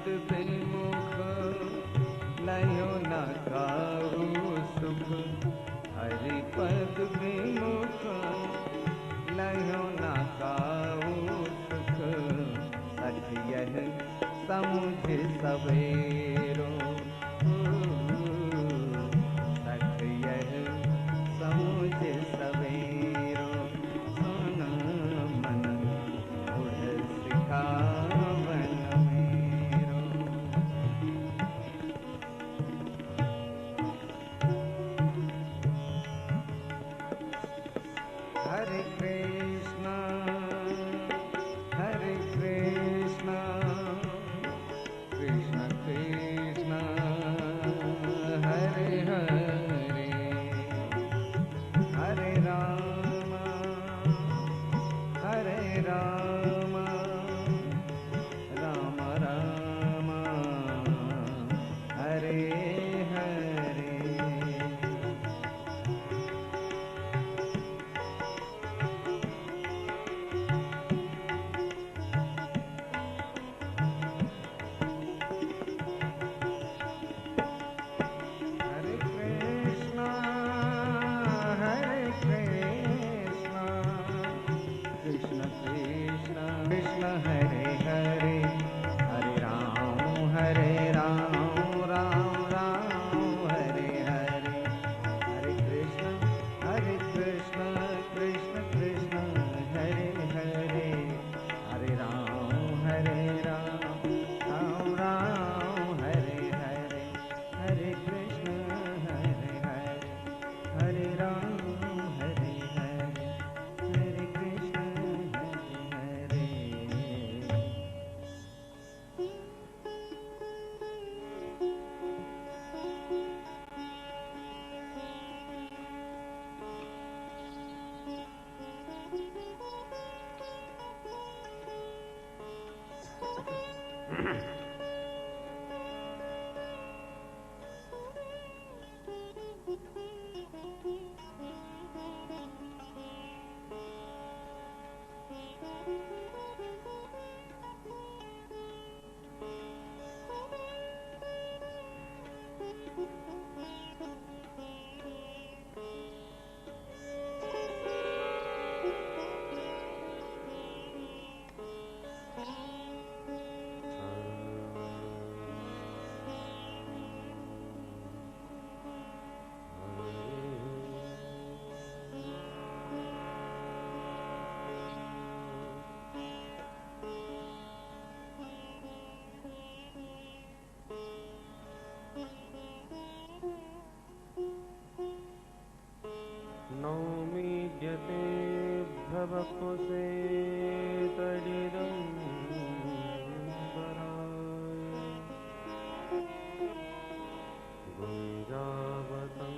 पद विमुख लयो न काहू सुख। हरि पद विमुख लयो न काहू सुख। सच यह समुझ सवेरो सच यह समुझ सवेरो। सुन मन उड़ सिखावन मेरो। हरे कृष्णा हरे कृष्णा कृष्ण कृष्ण हरे हरे। हरे राम राम राम हरे हरे। हरे कृष्णा कृष्ण कृष्ण कृष्ण हरे हरे। हरे राम राम राम हरे हरे। हरे कृष्ण कृष्ण कृष्ण हरे हरे। हरे राम राम राम हरे हरे। हरे कृष्ण हरे राम हरे हरे। हरे कृष्ण हरे हरे। नौमीड्यते भवकुसे तडिदं वराय। गुञ्जावतं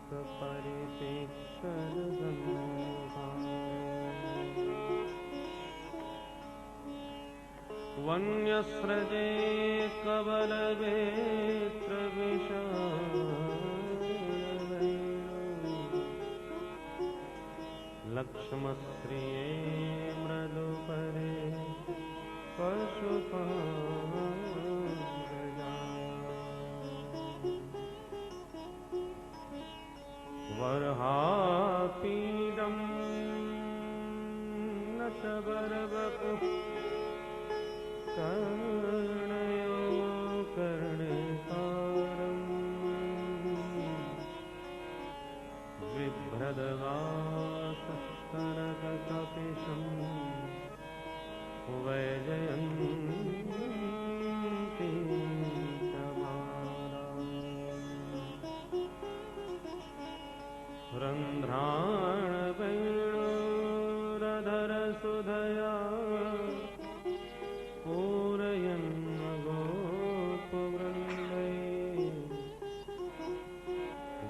सपरिपेक्षरसंहाय। वन्यस्रजे कबलवेत्रविशालवैरो। लक्ष्मश्रिये मृदुपरे पशुपालया। वरहापीडं न च वरवपुः कर्णयो कर्णिकारम्। बिभ्रदवासस्तनककपिशं वैजयन्ती च माला। रन्ध्राणवेणुरधरसुधया पूरयन् गोपवृन्दै।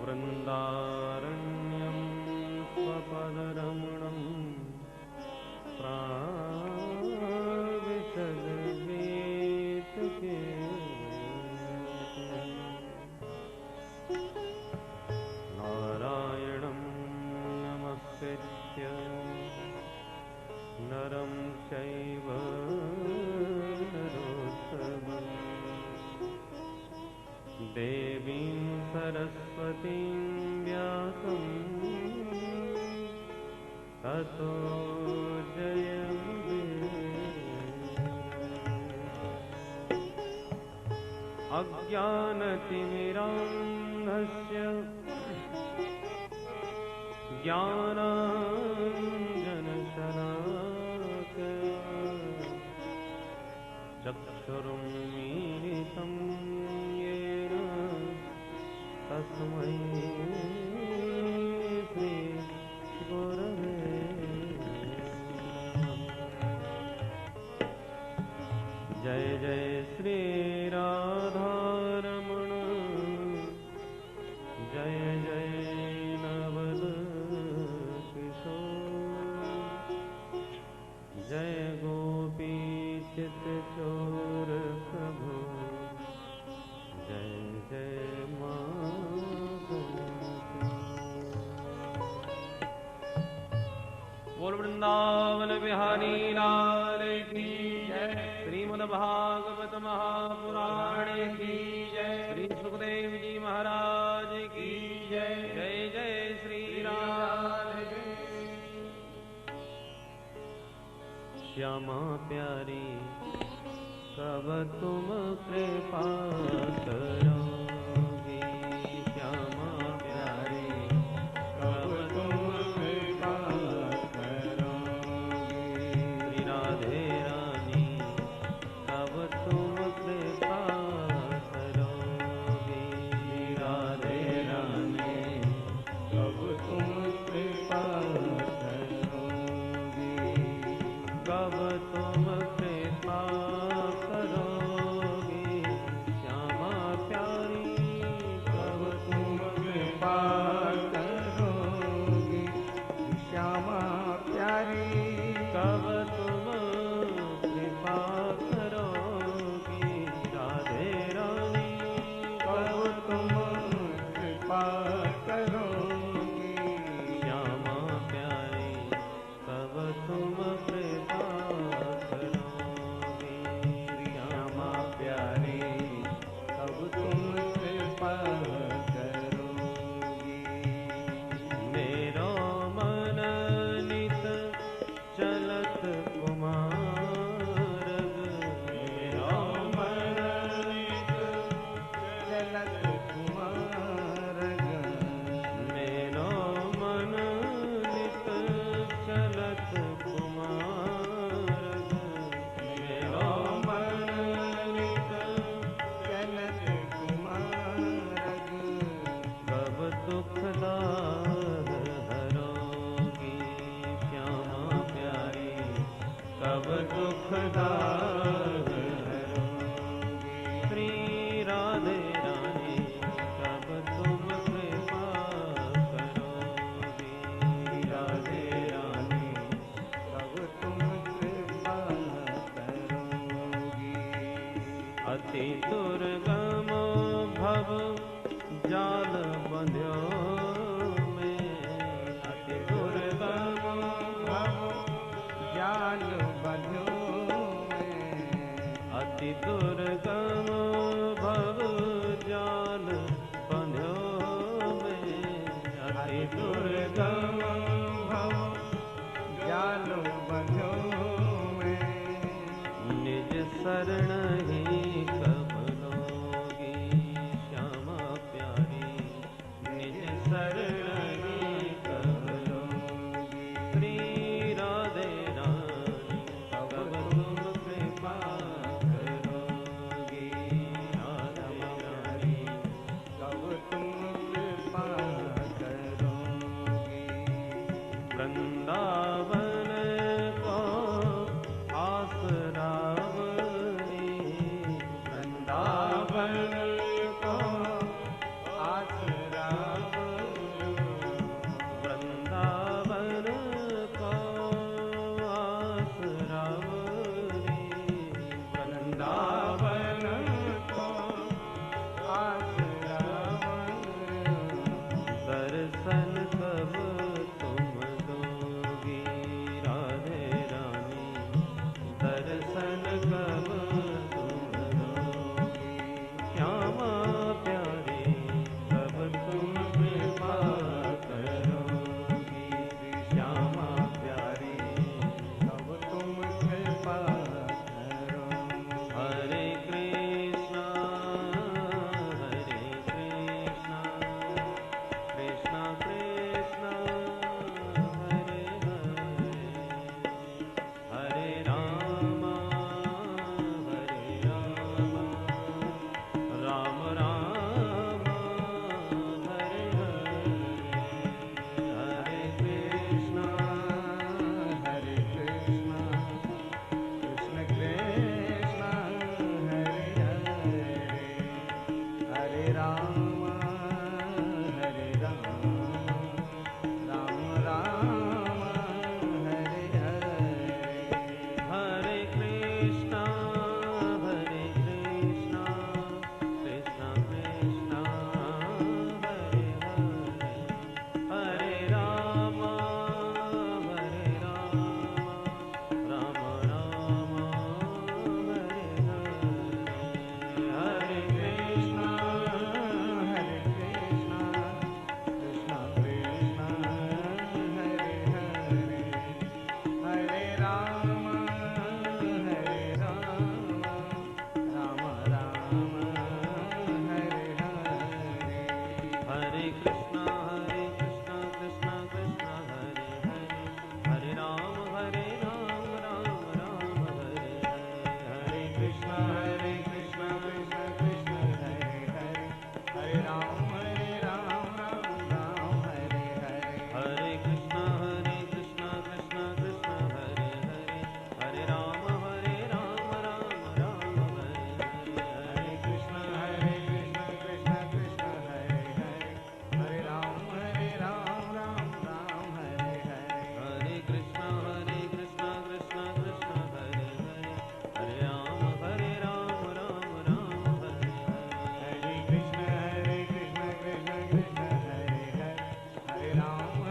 वृन्दारण्यं स्वपदरमणं प्राविशद्वेतके। नारायणं नमस्कृत्य देवीं सरस्वतीं व्यासं ततो अज्ञानतिमिरान्धस्य ज्ञानाञ्जनशलाकया चक्षुरुन्मीलितं येन तस्मै श्रीगुरवे जय जय श्री राधारमण जय जय नवल किशोर जय गोपी चित चोर प्रभु जय जय माँ बोल वृंदावन बिहारी लाल की जय। श्रीमद् भागवत महापुराण की जय। श्री सुखदेव जी महाराज की जय। जय जय श्री राम। श्यामा प्यारी कब तुम कृपा करोगी श्यामा प्यारी कब तुम कृपा करोगी राधे रानी कब तुम कृपा करोगी राधे रानी कब तुम कृपा करोगी कब तुम कृपा करोगी श्यामा प्यारी कब तुम कृपा करोगी श्यामा प्यारी कब तुम कृपा करोगी राधे रानी कब तुम कृपा करोगी श्यामा प्यारी कब तुम कृपा करोगी श्यामा प्यारी कब तुम कृपा करोगी मेरो मन नित चलत कुमारग मेरो मन नित चलत कुमारग मेरो मन नित चलत कुमारग मेरो मन नित चलत कुमारग कब दुखदार हरोगी श्यामा प्यारी कब दुखदार हरोगी श्री राधे रानी कब तुम कृपा करोगी राधे रानी कब तुम कृपा करोगी अति दुर्गम भव जाल बंध्यो में अति दुर्गम भव जाल बंध्यो में अति दुर्गम भव जाल बंध्यो में अति दुर्गम भव जाल बंध्यो में निज शरण ही कब लोगी श्यामा प्यारी निज शरण ही कब लोगी श्री राधे रानी कब तुम कृपा करोगी राधे रानी कब तुम कृपा करोगी वृंदावन को आसरावनी कृष्णा कृष्णा कृष्णा हरे हरे, हरे राम राम राम हरे हरे, हरे कृष्णा कृष्णा कृष्णा हरे हरे, हरे राम राम राम हरे हरे, हरे कृष्णा कृष्णा कृष्णा हरे हरे, हरे राम राम राम हरे हरे, हरे कृष्णा कृष्णा कृष्णा हरे हरे, हरे राम राम राम हरे हरे, हरे कृष्णा कृष्णा कृष्णा हरे हरे, हरे राम राम राम हरे हरे, हरे कृष्णा कृष्णा कृष्णा हरे हरे,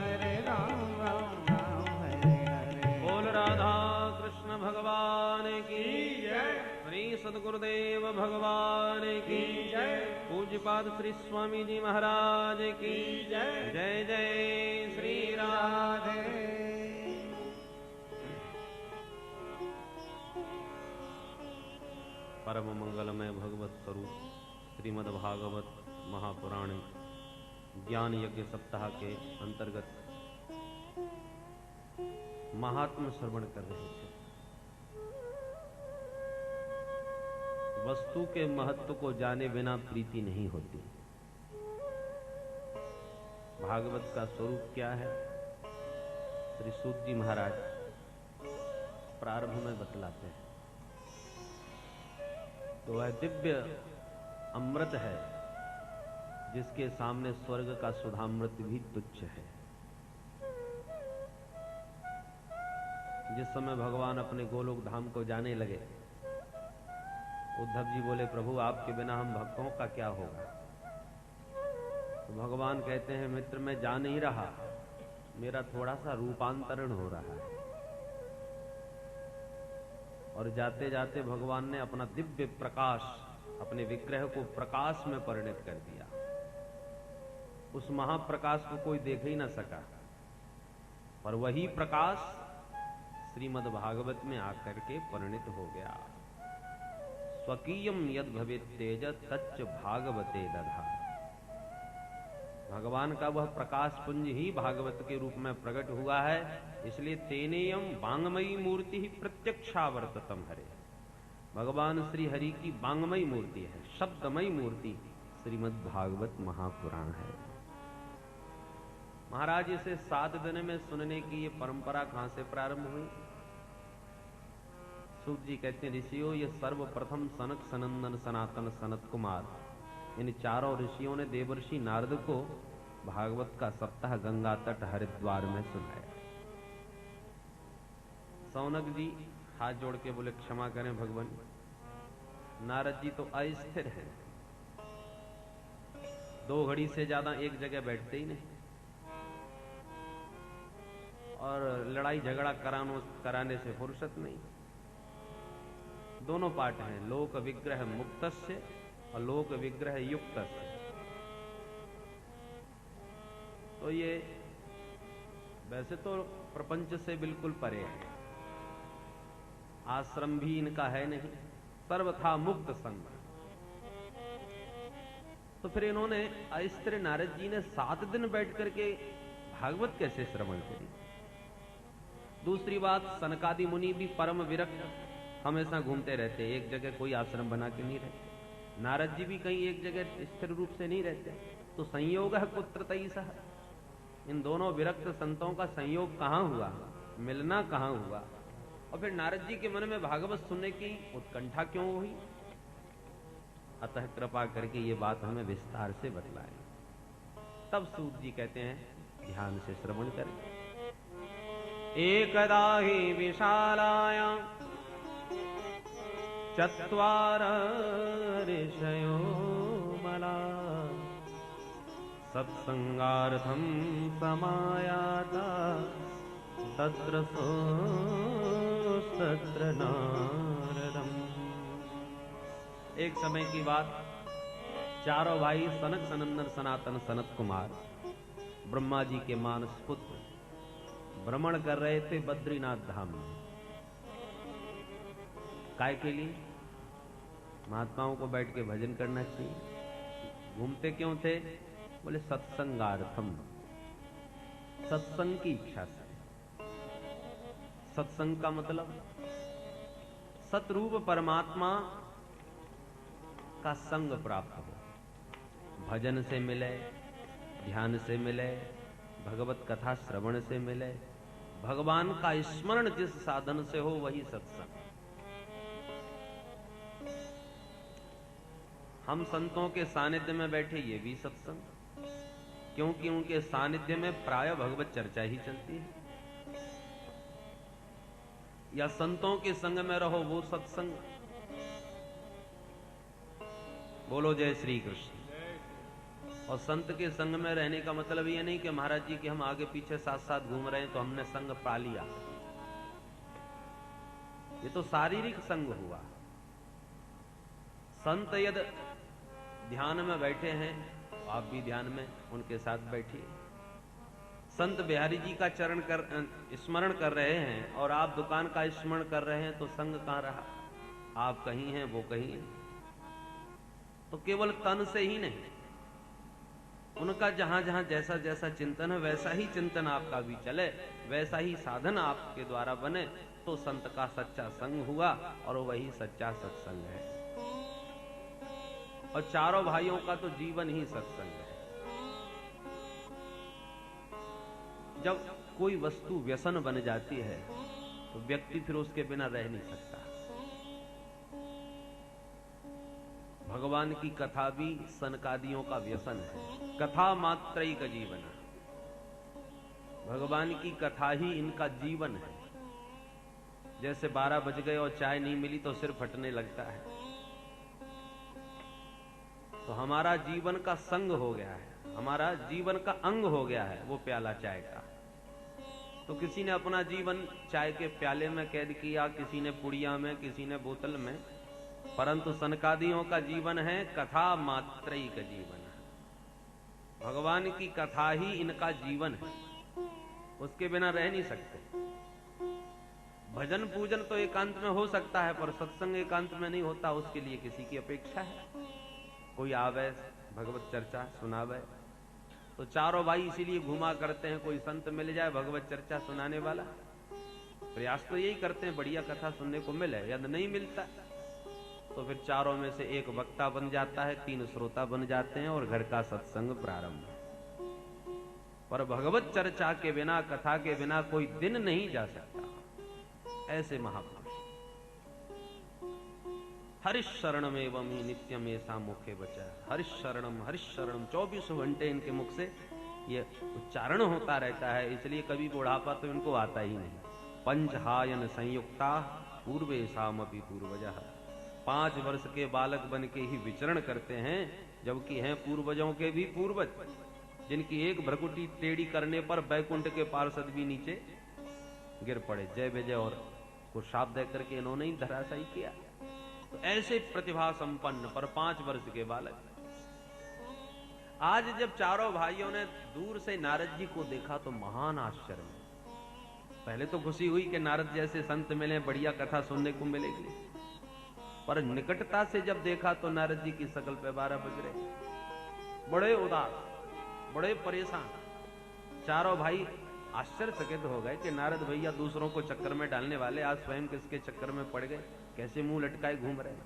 हरे राम राम हरे हरे। बोल राधा कृष्ण भगवान की जय, श्री सद्गुरुदेव भगवान की जय, पूज्यपाद श्री स्वामी जी महाराज की जय, जय जय श्री राधे। परम मंगलमय भगवत स्वरूप श्रीमद् भागवत महापुराण ज्ञान यज्ञ सप्ताह के अंतर्गत महात्म श्रवण कर रहे थे। वस्तु के महत्व को जाने बिना प्रीति नहीं होती। भागवत का स्वरूप क्या है, श्री सूत जी महाराज प्रारंभ में बतलाते हैं। तो वह दिव्य अमृत है जिसके सामने स्वर्ग का सुधामृत भी तुच्छ है। जिस समय भगवान अपने गोलोक धाम को जाने लगे, उद्धव जी बोले, प्रभु आपके बिना हम भक्तों का क्या होगा। तो भगवान कहते हैं, मित्र मैं जा नहीं रहा, मेरा थोड़ा सा रूपांतरण हो रहा है। और जाते जाते भगवान ने अपना दिव्य प्रकाश, अपने विग्रह को प्रकाश में परिणत कर दिया। उस महाप्रकाश को कोई देख ही न सका, पर वही प्रकाश श्रीमद् भागवत में आकर के परिणित हो गया। स्वकीयम यद भवेत् तेज तच्च भागवते दधा। भगवान का वह प्रकाश पुंज ही भागवत के रूप में प्रकट हुआ है। इसलिए तेनेयम वांगमयी मूर्ति ही प्रत्यक्षावर्ततम हरे। भगवान श्री हरि की वांगमयी मूर्ति है, शब्दमयी मूर्ति श्रीमद् भागवत महापुराण है। महाराज इसे 7 दिन में सुनने की ये परंपरा कहां से प्रारंभ हुई? सूत जी कहते हैं, ऋषियों ये सर्वप्रथम सनक सनंदन सनातन सनत कुमार, इन चारों ऋषियों ने देवर्षि नारद को भागवत का सप्ताह गंगा तट हरिद्वार में सुनाया। सौनक जी हाथ जोड़ के बोले, क्षमा करें भगवान, नारद जी तो अस्थिर हैं, 2 घड़ी से ज्यादा एक जगह बैठते ही नहीं, और लड़ाई झगड़ा कराने से फुर्सत नहीं। दोनों पाठ हैं, लोक विग्रह मुक्तस्य और लोक विग्रह युक्तस्य। तो ये वैसे तो प्रपंच से बिल्कुल परे है, आश्रम भी इनका है नहीं, सर्वथा मुक्त संग। तो फिर इन्होंने अस्थिर नारद जी ने 7 दिन बैठ करके भागवत कैसे श्रवण करी? दूसरी बात, सनकादि मुनि भी परम विरक्त हमेशा घूमते रहते, एक जगह कोई आश्रम बना के नहीं रहते। नारद जी भी कहीं एक जगह स्थिर रूप से नहीं रहते। तो संयोग है कुत्र तईसह, इन दोनों विरक्त संतों का संयोग कहां हुआ, मिलना कहां हुआ? और फिर नारद जी के मन में भागवत सुनने की उत्कंठा क्यों हुई? अतः कृपा करके ये बात हमें विस्तार से बतलाए। तब सूत जी कहते हैं, ध्यान से श्रवण करें। एकदा ही विशालाया चत्वार ऋषयो मला, सत्संगार्थम समायाता तत्र सोस्तत्र नारदम। एक समय की बात, चारों भाई सनक सनंदन सनातन सनत कुमार ब्रह्मा जी के मानस पुत्र भ्रमण कर रहे थे बद्रीनाथ धाम में। काय के लिए? महात्माओं को बैठ के भजन करना चाहिए। घूमते क्यों थे? बोले सत्संगार्थम, सत्संग की इच्छा से। सत्संग का मतलब सतरूप परमात्मा का संग प्राप्त हो, भजन से मिले, ध्यान से मिले, भगवत कथा श्रवण से मिले, भगवान का स्मरण जिस साधन से हो वही सत्संग। हम संतों के सानिध्य में बैठे ये भी सत्संग, क्योंकि उनके सानिध्य में प्राय भगवत चर्चा ही चलती है। या संतों के संग में रहो वो सत्संग। बोलो जय श्री कृष्ण। और संत के संग में रहने का मतलब ये नहीं कि महाराज जी के हम आगे पीछे साथ साथ घूम रहे हैं तो हमने संग पा लिया, ये तो शारीरिक संग हुआ। संत यदि ध्यान में बैठे हैं तो आप भी ध्यान में उनके साथ बैठिए। संत बिहारी जी का चरण कर स्मरण कर रहे हैं और आप दुकान का स्मरण कर रहे हैं तो संग कहां रहा? आप कहीं हैं वो कहीं हैं। तो केवल तन से ही नहीं, उनका जहां जहां जैसा जैसा चिंतन है वैसा ही चिंतन आपका भी चले, वैसा ही साधन आपके द्वारा बने, तो संत का सच्चा संग हुआ और वही सच्चा सत्संग है। और चारों भाइयों का तो जीवन ही सत्संग है। जब कोई वस्तु व्यसन बन जाती है तो व्यक्ति फिर उसके बिना रह नहीं सकता। भगवान की कथा भी सनकादियों का व्यसन है। कथा मात्रई का जीवन है, भगवान की कथा ही इनका जीवन है। जैसे 12 बज गए और चाय नहीं मिली तो सिर फटने लगता है, तो हमारा जीवन का संग हो गया है, हमारा जीवन का अंग हो गया है वो प्याला चाय का। तो किसी ने अपना जीवन चाय के प्याले में कैद किया, किसी ने पुड़िया में, किसी ने बोतल में, परंतु सनकादियों का जीवन है कथा मात्रई का जीवन है। भगवान की कथा ही इनका जीवन है, उसके बिना रह नहीं सकते। भजन पूजन तो एकांत में हो सकता है, पर सत्संग एकांत में नहीं होता, उसके लिए किसी की अपेक्षा है, कोई आवे भगवत चर्चा सुनावे। तो चारों भाई इसीलिए घुमा करते हैं, कोई संत मिल जाए भगवत चर्चा सुनाने वाला, प्रयास तो यही करते हैं बढ़िया कथा सुनने को मिले। यदि नहीं मिलता तो फिर चारों में से एक वक्ता बन जाता है, 3 श्रोता बन जाते हैं और घर का सत्संग प्रारंभ। पर भगवत चर्चा के बिना, कथा के बिना कोई दिन नहीं जा सकता। ऐसे महापुरुष हरिश शरणम एवं ही नित्यम ऐसा मुखे बचा। हरिश शरणम 24 घंटे इनके मुख से ये उच्चारण होता रहता है, इसलिए कभी बुढ़ापा तो इनको आता ही नहीं। पंचहायन संयुक्ता पूर्वे सामपि पूर्वजः। 5 वर्ष के बालक बन के ही विचरण करते हैं, जबकि हैं पूर्वजों के भी पूर्वज, जिनकी एक भ्रकुटी टेढ़ी करने पर बैकुंठ के पार्षद भी नीचे गिर पड़े। जय विजय और को शाप दे करके इन्होंने ही धराशायी किया। तो ऐसे प्रतिभा संपन्न पर 5 वर्ष के बालक। आज जब चारों भाइयों ने दूर से नारद जी को देखा तो महान आश्चर्य में, पहले तो खुशी हुई कि नारद जैसे संत मिले, बढ़िया कथा सुनने को मिलेगी, पर निकटता से जब देखा तो नारद जी की शकल पे 12 बज रहे, बड़े उदास, बड़े परेशान। चारों भाई आश्चर्यचकित हो गए कि नारद भैया दूसरों को चक्कर में डालने वाले आज स्वयं किसके चक्कर में पड़ गए, कैसे मुंह लटकाए घूम रहे।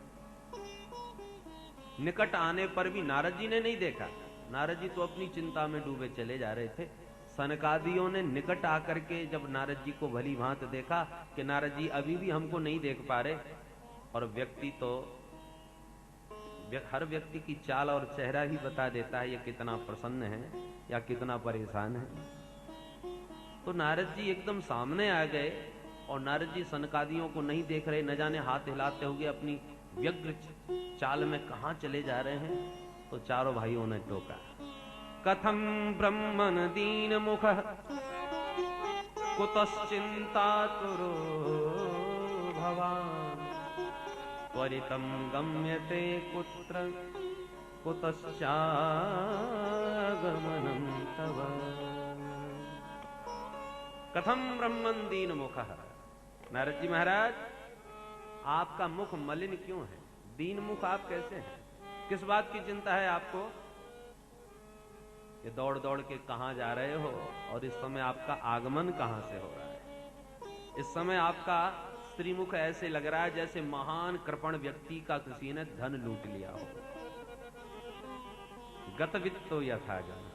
निकट आने पर भी नारद जी ने नहीं देखा, नारद जी तो अपनी चिंता में डूबे चले जा रहे थे। सनकादियों ने निकट आकर के जब नारद जी को भली भांत देखा कि नारद जी अभी भी हमको नहीं देख पा रहे, और व्यक्ति तो हर व्यक्ति की चाल और चेहरा ही बता देता है ये कितना प्रसन्न है या कितना परेशान है। तो नारद जी एकदम सामने आ गए और नारद जी सनकादियों को नहीं देख रहे, न जाने हाथ हिलाते हुए अपनी व्यग्र चाल में कहां चले जा रहे हैं। तो चारों भाइयों ने टोका, कथम ब्रह्मन दीन मुख कुतश्चिंता तुरो भवान त्वरितम गम्यते कुत्र कुतश्चागमनं तव। कथम ब्रह्मन दीन मुख। नारद जी महाराज, आपका मुख मलिन क्यों है? दीन मुख आप कैसे हैं? किस बात की चिंता है आपको? ये दौड़ दौड़ के कहां जा रहे हो और इस समय आपका आगमन कहां से हो रहा है। इस समय आपका श्रीमुख ऐसे लग रहा है जैसे महान कृपण व्यक्ति का किसी ने धन लूट लिया हो। गतवित्तो यथा जन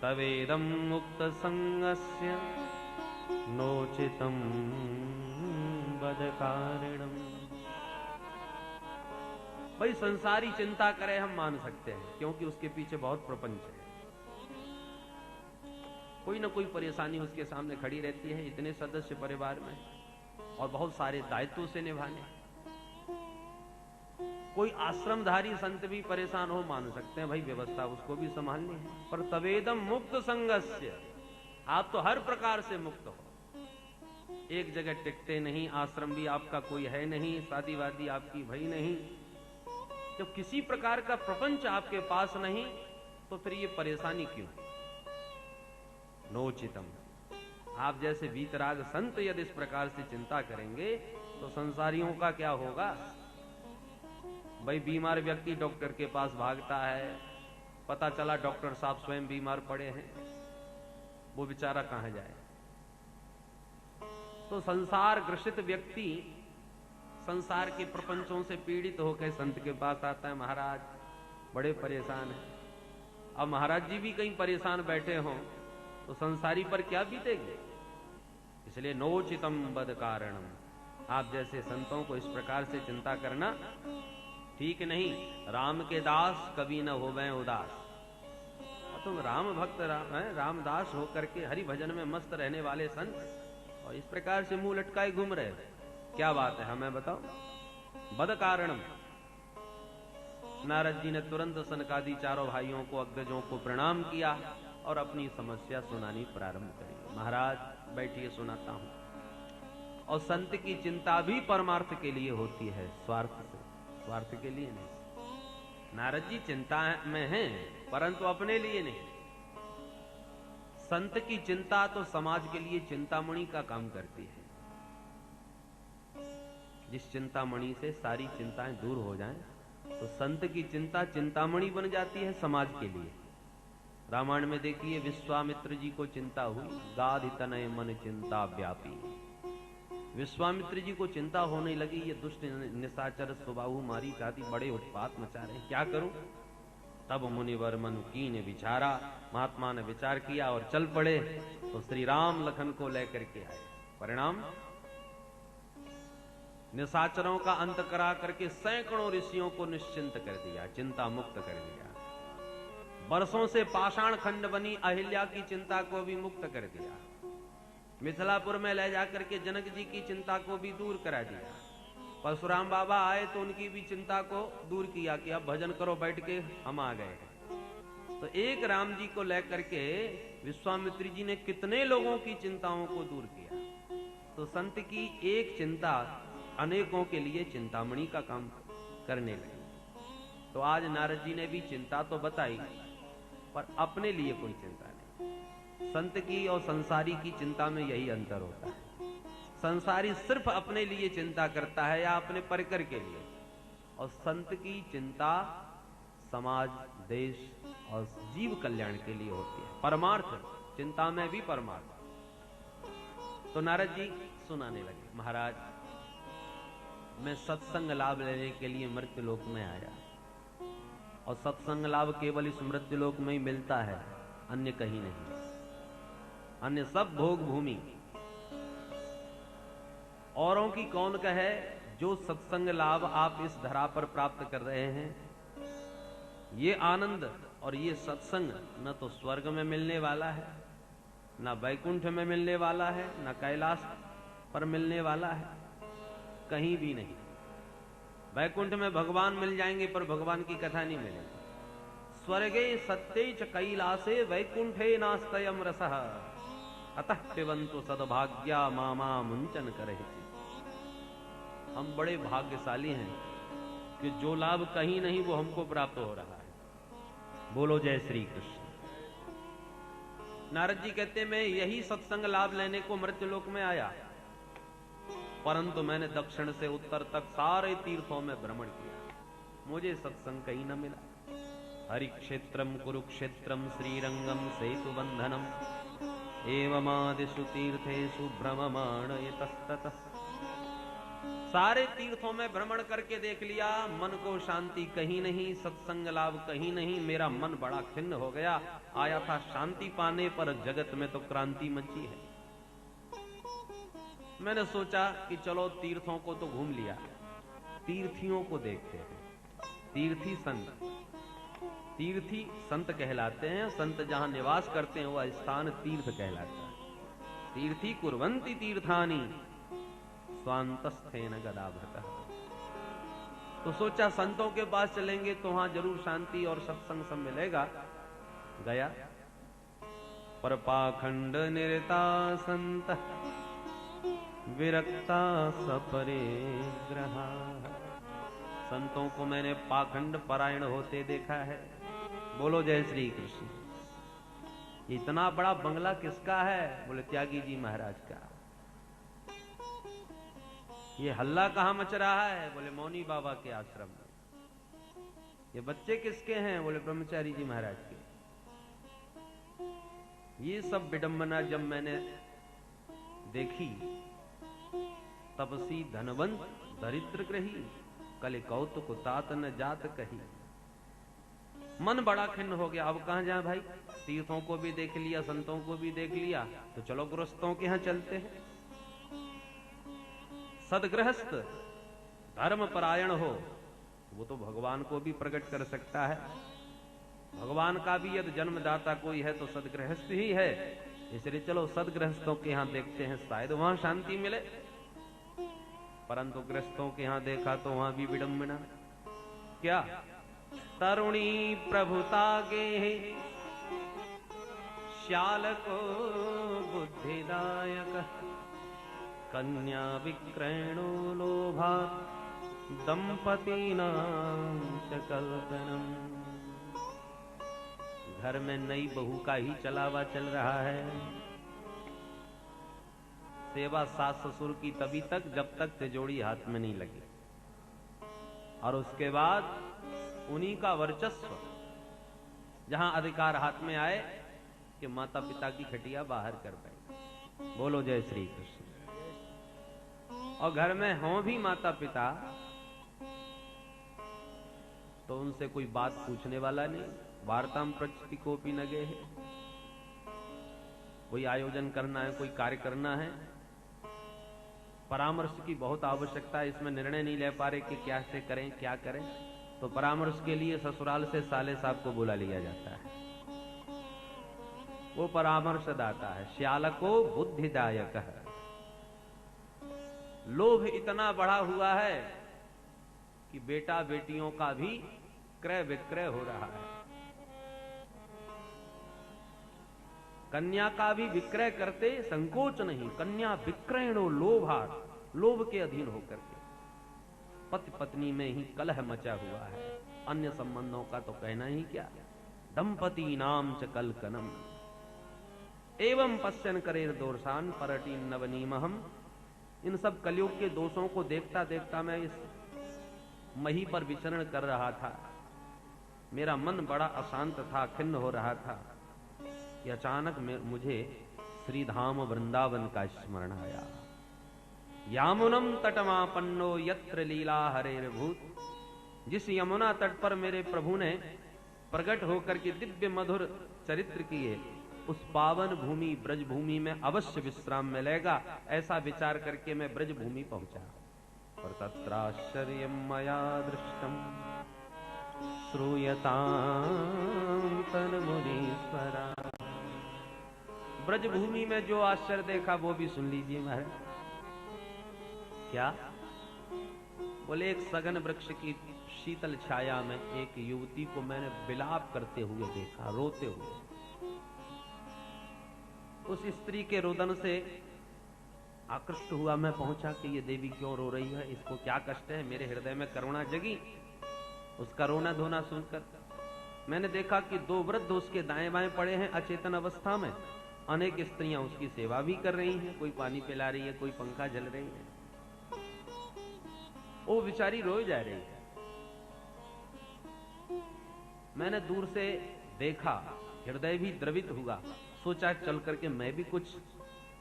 तवेदम मुक्त संगस्य नोचितम बदकारिणम। भाई संसारी चिंता करे हम मान सकते हैं, क्योंकि उसके पीछे बहुत प्रपंच है, कोई ना कोई परेशानी उसके सामने खड़ी रहती है। इतने सदस्य परिवार में और बहुत सारे दायित्वों से निभाने। कोई आश्रमधारी संत भी परेशान हो, मान सकते हैं भाई व्यवस्था उसको भी संभालनी है। पर तवेदम मुक्त संगस्य, आप तो हर प्रकार से मुक्त हो, एक जगह टिकते नहीं, आश्रम भी आपका कोई है नहीं, शादी वादी आपकी भई नहीं, जब किसी प्रकार का प्रपंच आपके पास नहीं तो फिर ये परेशानी क्यों? नोचितम, आप जैसे वीतराग संत यदि इस प्रकार से चिंता करेंगे तो संसारियों का क्या होगा? भाई बीमार व्यक्ति डॉक्टर के पास भागता है, पता चला डॉक्टर साहब स्वयं बीमार पड़े हैं, वो बेचारा कहां जाए? तो संसार ग्रसित व्यक्ति संसार के प्रपंचों से पीड़ित होकर संत के पास आता है, महाराज बड़े परेशान हैं। अब महाराज जी भी कहीं परेशान बैठे हों तो संसारी पर क्या बीतेगी? इसलिए नोचितम बद कारणम, आप जैसे संतों को इस प्रकार से चिंता करना ठीक नहीं। राम के दास कभी न होवें उदास। और तुम राम भक्त रामदास होकर के हरि भजन में मस्त रहने वाले संत और इस प्रकार से मुंह लटकाए घूम रहे, क्या बात है? हमें बताओ। बद कारणम। नारद जी ने तुरंत सनकादि चारों भाइयों को, अग्रजों को प्रणाम किया और अपनी समस्या सुनानी प्रारंभ करी। महाराज बैठिए, सुनाता हूं। और संत की चिंता भी परमार्थ के लिए होती है, स्वार्थ से, स्वार्थ के लिए नहीं। नारद जी चिंता में हैं परंतु अपने लिए नहीं। संत की चिंता तो समाज के लिए चिंतामणि का काम करती है। जिस चिंतामणि से सारी चिंताएं दूर हो जाएं, तो संत की चिंता चिंतामणि बन जाती है समाज के लिए। रामायण में देखिए, विश्वामित्र जी को चिंता हुई, गाधि तनय मन चिंता व्यापी। विश्वामित्र जी को चिंता होने लगी, ये दुष्ट निशाचर सुबाहु मारी जाति बड़े उत्पात मचा रहे, क्या करूं? तब मुनिवर मन कीन विचारा, महात्मा ने विचार किया और चल पड़े। तो श्री राम लखन को लेकर के आए। परिणाम, निशाचरों का अंत करा करके सैकड़ों ऋषियों को निश्चिंत कर दिया, चिंता मुक्त कर दिया। बरसों से पाषाण खंड बनी अहिल्या की चिंता को भी मुक्त कर दिया। मिथिलापुर में ले जाकर के जनक जी की चिंता को भी दूर करा दिया। परशुराम बाबा आए तो उनकी भी चिंता को दूर किया कि अब भजन करो बैठ के, हम आ गए। तो एक राम जी को लेकर के विश्वामित्र जी ने कितने लोगों की चिंताओं को दूर किया। तो संत की एक चिंता अनेकों के लिए चिंतामणि का काम करने लगी। तो आज नारद जी ने भी चिंता तो बताई, पर अपने लिए कोई चिंता नहीं। संत की और संसारी की चिंता में यही अंतर होता है। संसारी सिर्फ अपने लिए चिंता करता है या अपने परिकर के लिए, और संत की चिंता समाज, देश और जीव कल्याण के लिए होती है। परमार्थ, चिंता में भी परमार्थ। तो नारद जी सुनाने लगे, महाराज मैं सत्संग लाभ लेने के लिए मृत्युलोक में आया, और सत्संग लाभ केवल इस मृत्युलोक में ही मिलता है, अन्य कहीं नहीं। अन्य सब भोग भूमि, औरों की कौन कहे। जो सत्संग लाभ आप इस धरा पर प्राप्त कर रहे हैं, ये आनंद और ये सत्संग न तो स्वर्ग में मिलने वाला है, न वैकुंठ में मिलने वाला है, न कैलाश पर मिलने वाला है, कहीं भी नहीं। वैकुंठ में भगवान मिल जाएंगे पर भगवान की कथा नहीं मिलेगी। स्वर्गे सत्ये च कैलासे वैकुंठे नास्तयम रसः अतः पिबन्तु सद्भाग्या मामा मुंचन करहिति। हम बड़े भाग्यशाली हैं कि जो लाभ कहीं नहीं वो हमको प्राप्त हो रहा है। बोलो जय श्री कृष्ण। नारद जी कहते मैं यही सत्संग लाभ लेने को मृत्युलोक में आया, परंतु मैंने दक्षिण से उत्तर तक सारे तीर्थों में भ्रमण किया, मुझे सत्संग कहीं न मिला। हरिक्षेत्रम कुरुक्षेत्रम श्रीरंगम सेतुबंधनम एवमादिषु तीर्थेषु भ्रममाण इतस्ततः। सारे तीर्थों में भ्रमण करके देख लिया, मन को शांति कहीं नहीं, सत्संग लाभ कहीं नहीं। मेरा मन बड़ा खिन्न हो गया। आया था शांति पाने, पर जगत में तो क्रांति मची है। मैंने सोचा कि चलो तीर्थों को तो घूम लिया, तीर्थियों को देखते हैं। तीर्थी संत, तीर्थी संत कहलाते हैं। संत जहां निवास करते हैं वह स्थान तीर्थ कहलाता है। तीर्थी कुर्वन्ति तीर्थानि स्वांतस्थेन गदाभृतः। तो सोचा संतों के पास चलेंगे तो वहां जरूर शांति और सत्संग सब मिलेगा। गया, पर पाखंड निरता संत विरक्ता सपरे ग्रहा। संतों को मैंने पाखंड परायण होते देखा है। बोलो जय श्री कृष्ण। इतना बड़ा बंगला किसका है? बोले त्यागी जी महाराज का। ये हल्ला कहां मच रहा है? बोले मौनी बाबा के आश्रम में। ये बच्चे किसके हैं? बोले ब्रह्मचारी जी महाराज के। ये सब विडंबना जब मैंने देखी, तपसी धनवंत दरिद्र ग्रही, कले कौतुक तात न जात कही। मन बड़ा खिन्न हो गया। अब कहां जाए भाई? तीर्थों को भी देख लिया, संतों को भी देख लिया, तो चलो गृहस्थों के यहां चलते हैं। सदगृहस्थ धर्म परायण हो, वो तो भगवान को भी प्रकट कर सकता है। भगवान का भी यदि जन्मदाता कोई है तो सदगृहस्थ ही है। इसलिए चलो सदगृहस्थों के यहां देखते हैं, शायद वहां शांति मिले। परंतु गृहस्थों के यहां देखा तो वहां भी विडंबना। क्या? तरुणी प्रभुता गे श्याल को बुद्धिदायक, कन्या विक्रयणो लोभा दंपतीनां च कल्पनम। घर में नई बहू का ही चलावा चल रहा है। सेवा सास ससुर की तभी तक जब तक तिजोरी हाथ में नहीं लगी, और उसके बाद उन्हीं का वर्चस्व जहां अधिकार हाथ में आए कि माता पिता की खटिया बाहर कर पाए। बोलो जय श्री कृष्ण। और घर में हों भी माता पिता तो उनसे कोई बात पूछने वाला नहीं। वार्ताम प्रचिति कोपी न गे है। कोई आयोजन करना है, कोई कार्य करना है, परामर्श की बहुत आवश्यकता है। इसमें निर्णय नहीं ले पा रहे कि क्या से करें, क्या करें, तो परामर्श के लिए ससुराल से साले साहब को बुला लिया जाता है। वो परामर्शदाता है। श्यालको बुद्धिदायक है। लोभ इतना बढ़ा हुआ है कि बेटा बेटियों का भी क्रय विक्रय हो रहा है। कन्या का भी विक्रय करते संकोच नहीं। कन्या विक्रयणो लोभात्, लोभ के अधीन होकर के। पति पत्नी में ही कलह मचा हुआ है, अन्य संबंधों का तो कहना ही क्या। दंपति नाम च कलकनम एवं पश्यन करेर दोषान परटी नवनीमहम। इन सब कलयुग के दोषों को देखता देखता मैं इस मही पर विचरण कर रहा था। मेरा मन बड़ा अशांत था, खिन्न हो रहा था कि अचानक मुझे श्रीधाम वृंदावन का स्मरण आया। यामुनम तटमापन्नो यत्र लीला हरेर भूत। जिस यमुना तट पर मेरे प्रभु ने प्रकट होकर के दिव्य मधुर चरित्र किए, उस पावन भूमि ब्रज भूमि में अवश्य विश्राम मिलेगा, ऐसा विचार करके मैं ब्रज भूमि पहुंचा। और तत्राश्चर्यं मया दृष्टम श्रूयतां तन्मुनीश्वरा। ब्रज भूमि में जो आश्चर्य देखा वो भी सुन लीजिए महाराज। क्या? बोले एक सघन वृक्ष की शीतल छाया में एक युवती को मैंने विलाप करते हुए देखा, रोते हुए। उस स्त्री के रोदन से आकृष्ट हुआ मैं पहुंचा कि ये देवी क्यों रो रही है, इसको क्या कष्ट है। मेरे हृदय में करुणा जगी उसका रोना धोना सुनकर। मैंने देखा कि दो वृद्ध उसके दाएं बाएं पड़े हैं अचेतन अवस्था में। अनेक स्त्रियां उसकी सेवा भी कर रही हैं, कोई पानी पिला रही है, कोई पंखा जल रही है। वो बेचारी रोई जा रही है। मैंने दूर से देखा, हृदय भी द्रवित हुआ, सोचा चल करके मैं भी कुछ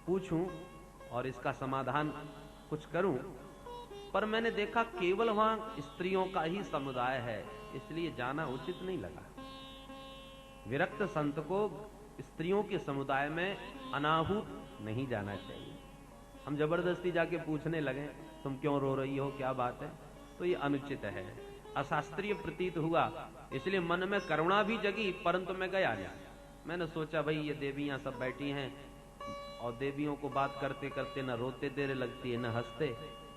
पूछूं और इसका समाधान कुछ करूं, पर मैंने देखा केवल वहां स्त्रियों का ही समुदाय है, इसलिए जाना उचित नहीं लगा। विरक्त संत को स्त्रियों के समुदाय में अनाहूत नहीं जाना चाहिए। हम जबरदस्ती जाके पूछने लगे तुम क्यों रो रही हो, क्या बात है, तो ये अनुचित है, अशास्त्रीय प्रतीत हुआ, इसलिए मन में करुणा भी जगी, परंतु मैं गया नहीं। मैंने सोचा भाई ये देवियां सब बैठी हैं और देवियों को बात करते करते न रोते देर लगती है न हंसते,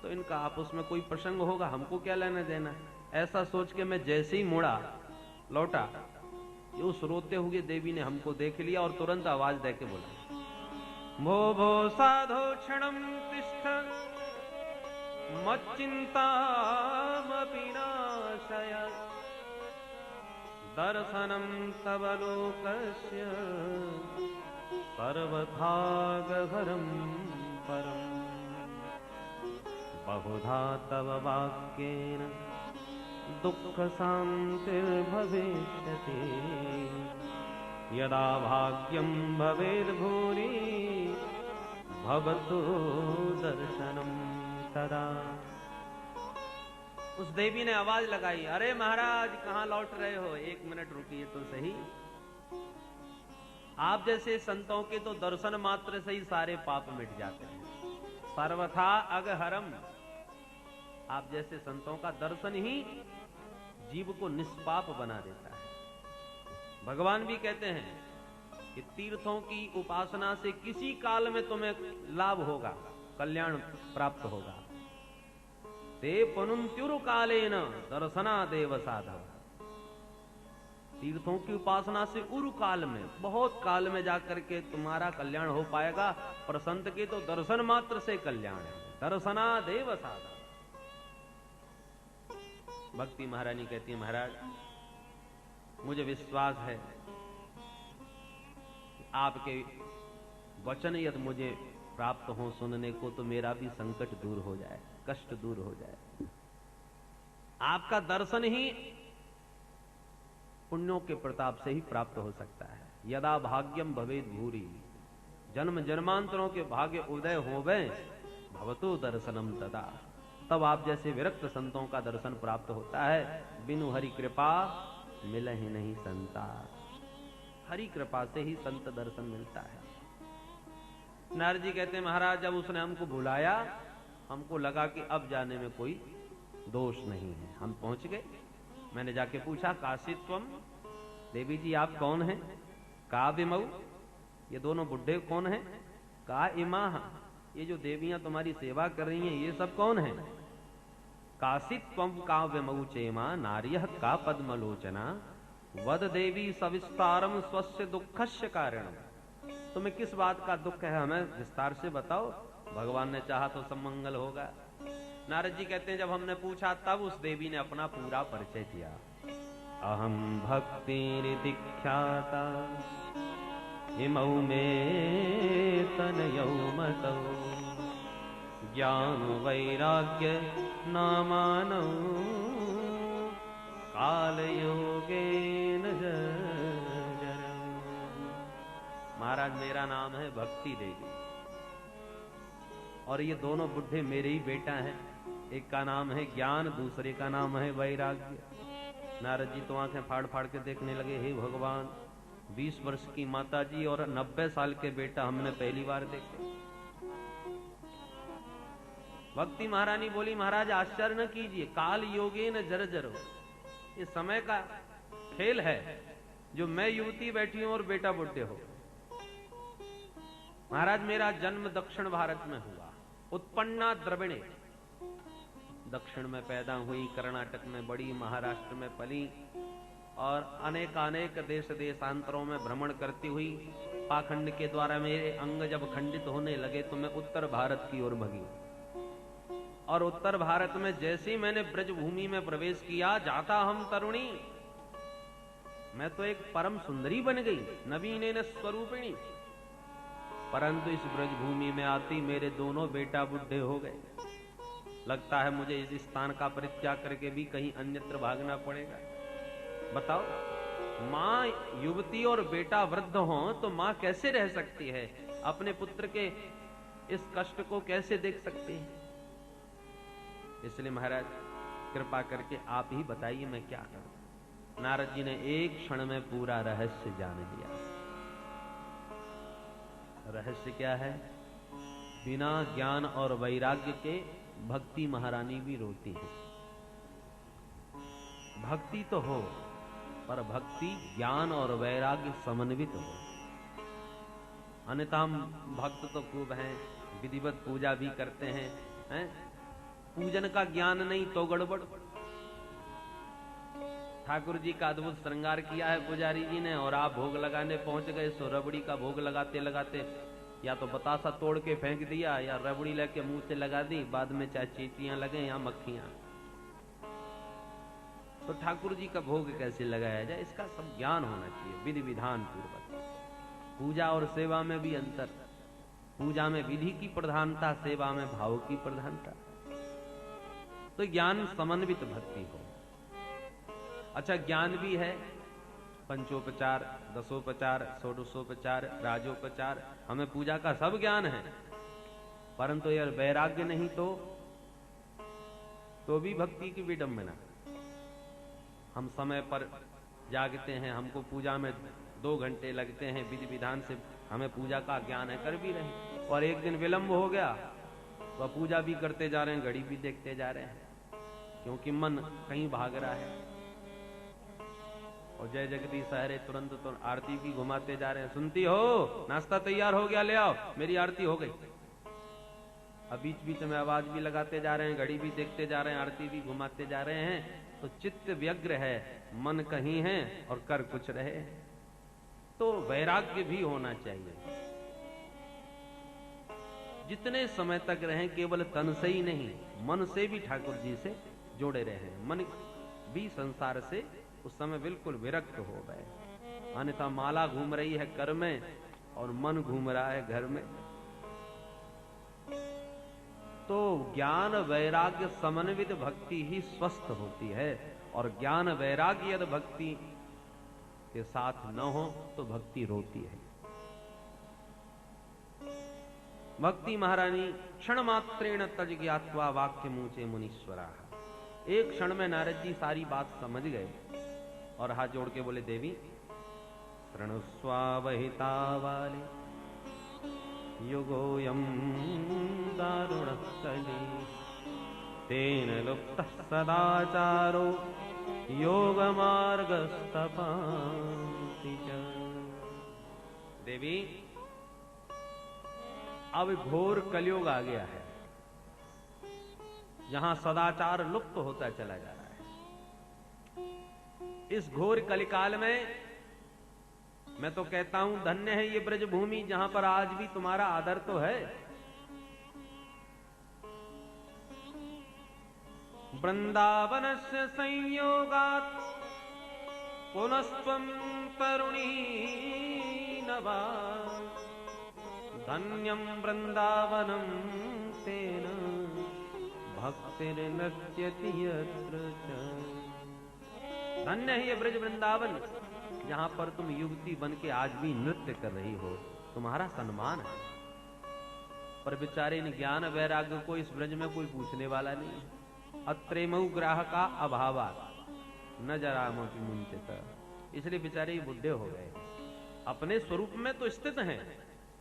तो इनका आपस में कोई प्रसंग होगा, हमको क्या लेना देना। ऐसा सोच के मैं जैसे ही मुड़ा लौटा, उस रोते हुए देवी ने हमको देख लिया और तुरंत आवाज दे के बोला, भो भो साधो क्षणम तिष्ठ मच्चिंतामपि नाशय दर्शनम तव लोकस्य सर्वथा गहरम परम बहुधा तव वाक्येन दुःख शान्तिर्भविष्यति यदा भाग्यं भवेद् भूरि भवतु दर्शनम तदा। उस देवी ने आवाज लगाई, अरे महाराज कहां लौट रहे हो, 1 मिनट रुकिए तो सही। आप जैसे संतों के तो दर्शन मात्र से ही सारे पाप मिट जाते हैं, सर्वथा अगहरम। आप जैसे संतों का दर्शन ही जीव को निष्पाप बना देता है। भगवान भी कहते हैं कि तीर्थों की उपासना से किसी काल में तुम्हें लाभ होगा, कल्याण प्राप्त होगा। ते पनुंत्युरु कालेन दर्शना देव साधव। तीर्थों की उपासना से उरु काल में, बहुत काल में जाकर के तुम्हारा कल्याण हो पाएगा, पर संत के तो दर्शन मात्र से कल्याण है, दर्शना देव साधव। भक्ति महारानी कहती है, महाराज मुझे विश्वास है कि आपके वचन यदि मुझे प्राप्त हो सुनने को, तो मेरा भी संकट दूर हो जाए, कष्ट दूर हो जाए। आपका दर्शन ही पुण्यों के प्रताप से ही प्राप्त हो सकता है। यदा भाग्यम भवेद भूरि, जन्म जन्मांतरों के भाग्य उदय होवे भवतो दर्शनम तदा, तब आप जैसे विरक्त संतों का दर्शन प्राप्त होता है। बिनु हरि कृपा मिले ही नहीं संता, हरि कृपा से ही संत दर्शन मिलता है। नारद जी कहते हैं, महाराज जब उसने हमको बुलाया, हमको लगा कि अब जाने में कोई दोष नहीं है, हम पहुंच गए। मैंने जाके पूछा, काशित्वम, देवी जी आप कौन हैं? का विमऊ, ये दोनों बुढ़े कौन हैं? का इमा, ये जो देवियां तुम्हारी सेवा कर रही हैं ये सब कौन है? काशित्वम का विमऊ चेमा नार्यः का पद्मलोचना वद देवी सविस्तारम स्वस्य दुःखस्य कारणम। तुम्हें किस बात का दुख है, हमें विस्तार से बताओ, भगवान ने चाहा तो सब मंगल होगा। नारद जी कहते हैं, जब हमने पूछा तब उस देवी ने अपना पूरा परिचय दिया। अहम भक्ति दीख्याता इमौ में तनयौ मतौ ज्ञान वैराग्य नामानौ काल योगेन जरौ। महाराज मेरा नाम है भक्ति देवी और ये दोनों बुढ़े मेरे ही बेटा हैं। एक का नाम है ज्ञान, दूसरे का नाम है वैराग्य। नारद जी तो आंखें फाड़ फाड़ के देखने लगे, हे भगवान 20 वर्ष की माता जी और 90 साल के बेटा हमने पहली बार देखे। भक्ति महारानी बोली, महाराज आश्चर्य न कीजिए, काल योगे न जर जरो, ये समय का खेल है, जो मैं युवती बैठी हूं और बेटा बुढ़े हो। महाराज मेरा जन्म दक्षिण भारत में हुआ, उत्पन्ना द्रविणे, दक्षिण में पैदा हुई, कर्नाटक में बड़ी, महाराष्ट्र में पली और अनेक देश देशांतरों में भ्रमण करती हुई पाखंड के द्वारा मेरे अंग जब खंडित होने लगे तो मैं उत्तर भारत की ओर भगी। और उत्तर भारत में जैसे ही मैंने ब्रजभूमि में प्रवेश किया, जाता हम तरुणी, मैं तो एक परम सुंदरी बन गई, नवीन स्वरूपिणी। परंतु इस ब्रजभूमि में आती मेरे दोनों बेटा बुढ़े हो गए। लगता है मुझे इस स्थान का परित्याग करके भी कहीं अन्यत्र भागना पड़ेगा। बताओ माँ युवती और बेटा वृद्ध हो तो माँ कैसे रह सकती है? अपने पुत्र के इस कष्ट को कैसे देख सकती है? इसलिए महाराज कृपा करके आप ही बताइए मैं क्या करूं। नारद जी ने एक क्षण में पूरा रहस्य जान लिया। रहस्य क्या है? बिना ज्ञान और वैराग्य के भक्ति महारानी भी रोती है। भक्ति तो हो, पर भक्ति ज्ञान और वैराग्य समन्वित हो। अन्यथा हम भक्त तो खूब हैं, विधिवत पूजा भी करते हैं, पूजन का ज्ञान नहीं तो गड़बड़। ठाकुर जी का अद्भुत श्रृंगार किया है पुजारी जी ने, और आप भोग लगाने पहुंच गए, सो रबड़ी का भोग लगाते लगाते या तो बतासा तोड़ के फेंक दिया या रबड़ी लेके मुंह से लगा दी, बाद में चाहे चींटियां लगे या मक्खियां। तो ठाकुर जी का भोग कैसे लगाया जाए, इसका सब ज्ञान होना चाहिए विधि विधान पूर्वक। पूजा और सेवा में भी अंतर। पूजा में विधि की प्रधानता, सेवा में भाव की प्रधानता। तो ज्ञान समन्वित भक्ति हो। अच्छा, ज्ञान भी है, पंचोपचार, दसोपचार, षोडशोपचार, राजोपचार, हमें पूजा का सब ज्ञान है, परंतु यार वैराग्य नहीं तो भी भक्ति की विडंबना। हम समय पर जागते हैं, हमको पूजा में 2 घंटे लगते हैं, विधि विधान से हमें पूजा का ज्ञान है, कर भी रहे, और एक दिन विलंब हो गया तो पूजा भी करते जा रहे हैं, घड़ी भी देखते जा रहे हैं, क्योंकि मन कहीं भाग रहा है। और जय जगदीश हरे तुरंत तो आरती भी घुमाते जा रहे हैं, सुनती हो नाश्ता तैयार हो गया, ले आओ मेरी आरती हो गई। अब बीच बीच में आवाज भी लगाते जा रहे हैं, घड़ी भी देखते जा रहे हैं, आरती भी घुमाते जा रहे हैं, तो चित्त व्यग्र है, मन कहीं है और कर कुछ रहे। तो वैराग्य भी होना चाहिए। जितने समय तक रहें केवल तन से ही नहीं, मन से भी ठाकुर जी से जोड़े रहे। मन भी संसार से उस समय बिल्कुल विरक्त हो गए, अन्यथा माला घूम रही है कर में और मन घूम रहा है घर में। तो ज्ञान वैराग्य समन्वित भक्ति ही स्वस्थ होती है, और ज्ञान वैराग्य यदि भक्ति के साथ न हो तो भक्ति रोती है। भक्ति महारानी क्षण मात्रेण तज ज्ञात्वा वाक्य मूचे मुनीश्वरा। एक क्षण में नारद जी सारी बात समझ गए और हाथ जोड़ के बोले, देवी शृणुस्वावहिता वाले युगोऽयं दारुणस्तले तेन लुप्तः सदाचारो योगमार्गस्तपान्ति च। देवी, अब घोर कलयुग आ गया है, जहां सदाचार लुप्त होता चला जा रहा है। इस घोर कलिकाल में मैं तो कहता हूं धन्य है ये ब्रजभूमि, जहां पर आज भी तुम्हारा आदर तो है। वृंदावनस्य संयोगात् पुनस्त्वं तरुणी नवा धन्यं वृंदावनं तेन भक्तिर्नश्यति यत्र च। धन्य है ये ब्रज वृंदावन, जहां पर तुम युवती बन के आज भी नृत्य कर रही हो, तुम्हारा सम्मान है। पर बेचारे इन ज्ञान वैराग्य को इस ब्रज में कोई पूछने वाला नहीं है। अत्रेमऊ ग्राहका अभावा न जरामपि मुंचित। इसलिए बेचारे बुढ़े हो गए, अपने स्वरूप में तो स्थित हैं,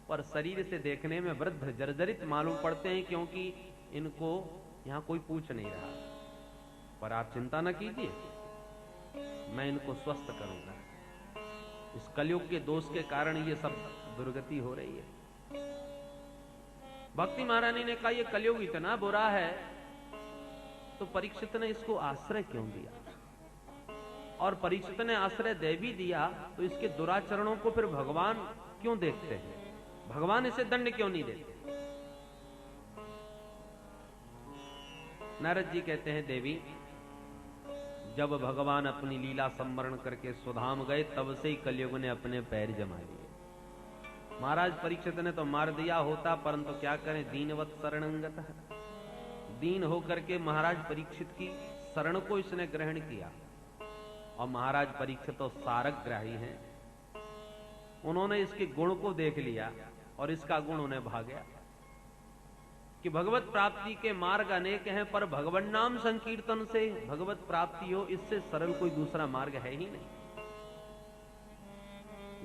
पर शरीर से देखने में वृद्ध जर्जरित मालूम पड़ते हैं, क्योंकि इनको यहां कोई पूछ नहीं रहा। पर आप चिंता न कीजिए, मैं इनको स्वस्थ करूंगा। इस कलयुग के दोष के कारण ये सब दुर्गति हो रही है। भक्ति महारानी ने कहा, ये कलयुग इतना बुरा है, तो परीक्षित ने इसको आश्रय क्यों दिया? और परीक्षित ने आश्रय दे भी दिया, तो इसके दुराचरणों को फिर भगवान क्यों देखते हैं? भगवान इसे दंड क्यों नहीं देते? नारद जी कहते हैं, देवी जब भगवान अपनी लीला संवरण करके स्वधाम गए, तब से ही कलयुग ने अपने पैर जमा लिए। महाराज परीक्षित ने तो मार दिया होता, परंतु क्या करें, दीनवत शरणंगत। दीन होकर के महाराज परीक्षित की शरण को इसने ग्रहण किया और महाराज परीक्षित तो सारग्राही हैं, उन्होंने इसके गुण को देख लिया और इसका गुण उन्हें भा गया कि भगवत प्राप्ति के मार्ग अनेक हैं, पर भगवन नाम संकीर्तन से भगवत प्राप्ति हो, इससे सरल कोई दूसरा मार्ग है ही नहीं।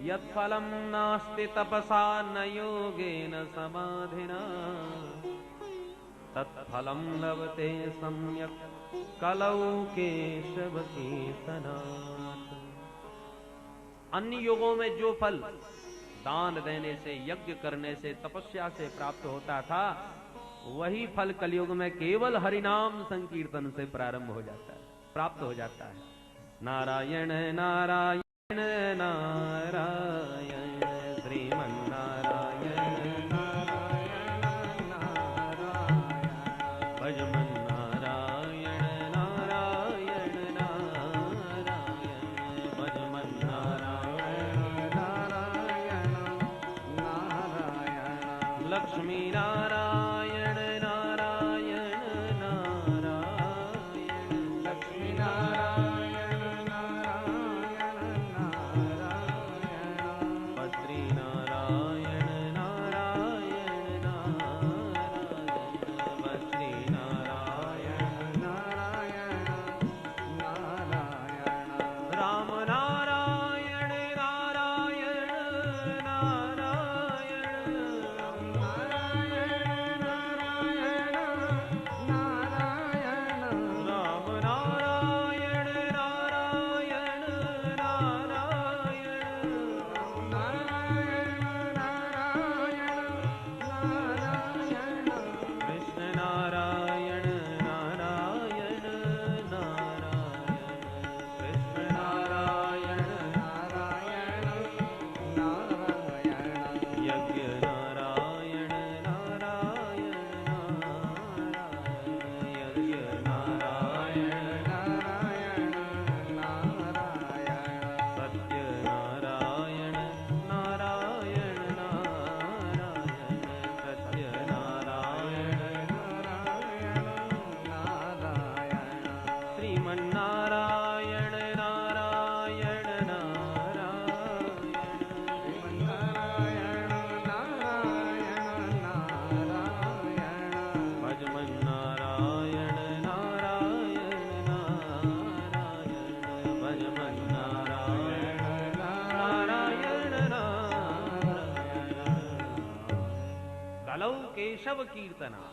यत् फलम नास्ति तपसा न योगेन समाधिना तत्फलम लभते सम्यक् कलौ केशव कीर्तनात्। अन्य योगों में जो फल दान देने से, यज्ञ करने से, तपस्या से प्राप्त होता था, वही फल कलयुग में केवल हरिनाम संकीर्तन से प्रारंभ हो जाता है, प्राप्त हो जाता है। नारायण नारायण नारायण श्रीमन्नारायण नारायण नारायण भजमन नारायण नारायण नारायण भजमन नारायण नारायण नारायण लक्ष्मी नारायण नारायण नारायण लक्ष्मी नारायण नारायण नारायण बद्री नारायण नारायण नारायण बद्री नारायण नारायण नारायण राम नारायण नारायण नारायण नारायण नारायण नारायण राम नारायण नारायण नारायण नारायण नारायण कृष्ण नारायण नारायण नारायण कृष्ण नारायण नारायण नारायण यज्ञ नारायण नारायण नारायण यज्ञ नारायण नारायण नारायण सत्य नारायण नारायण नारायण सत्य नारायण नारायण नारायण श्रीमन्नारायण नारायण नारायण श्रीमन्नारायण नारायण नारायण भजमन नारायण नारायण नारायण भजमन नारायण नारायण नारायण कलौ केशव कीर्तना।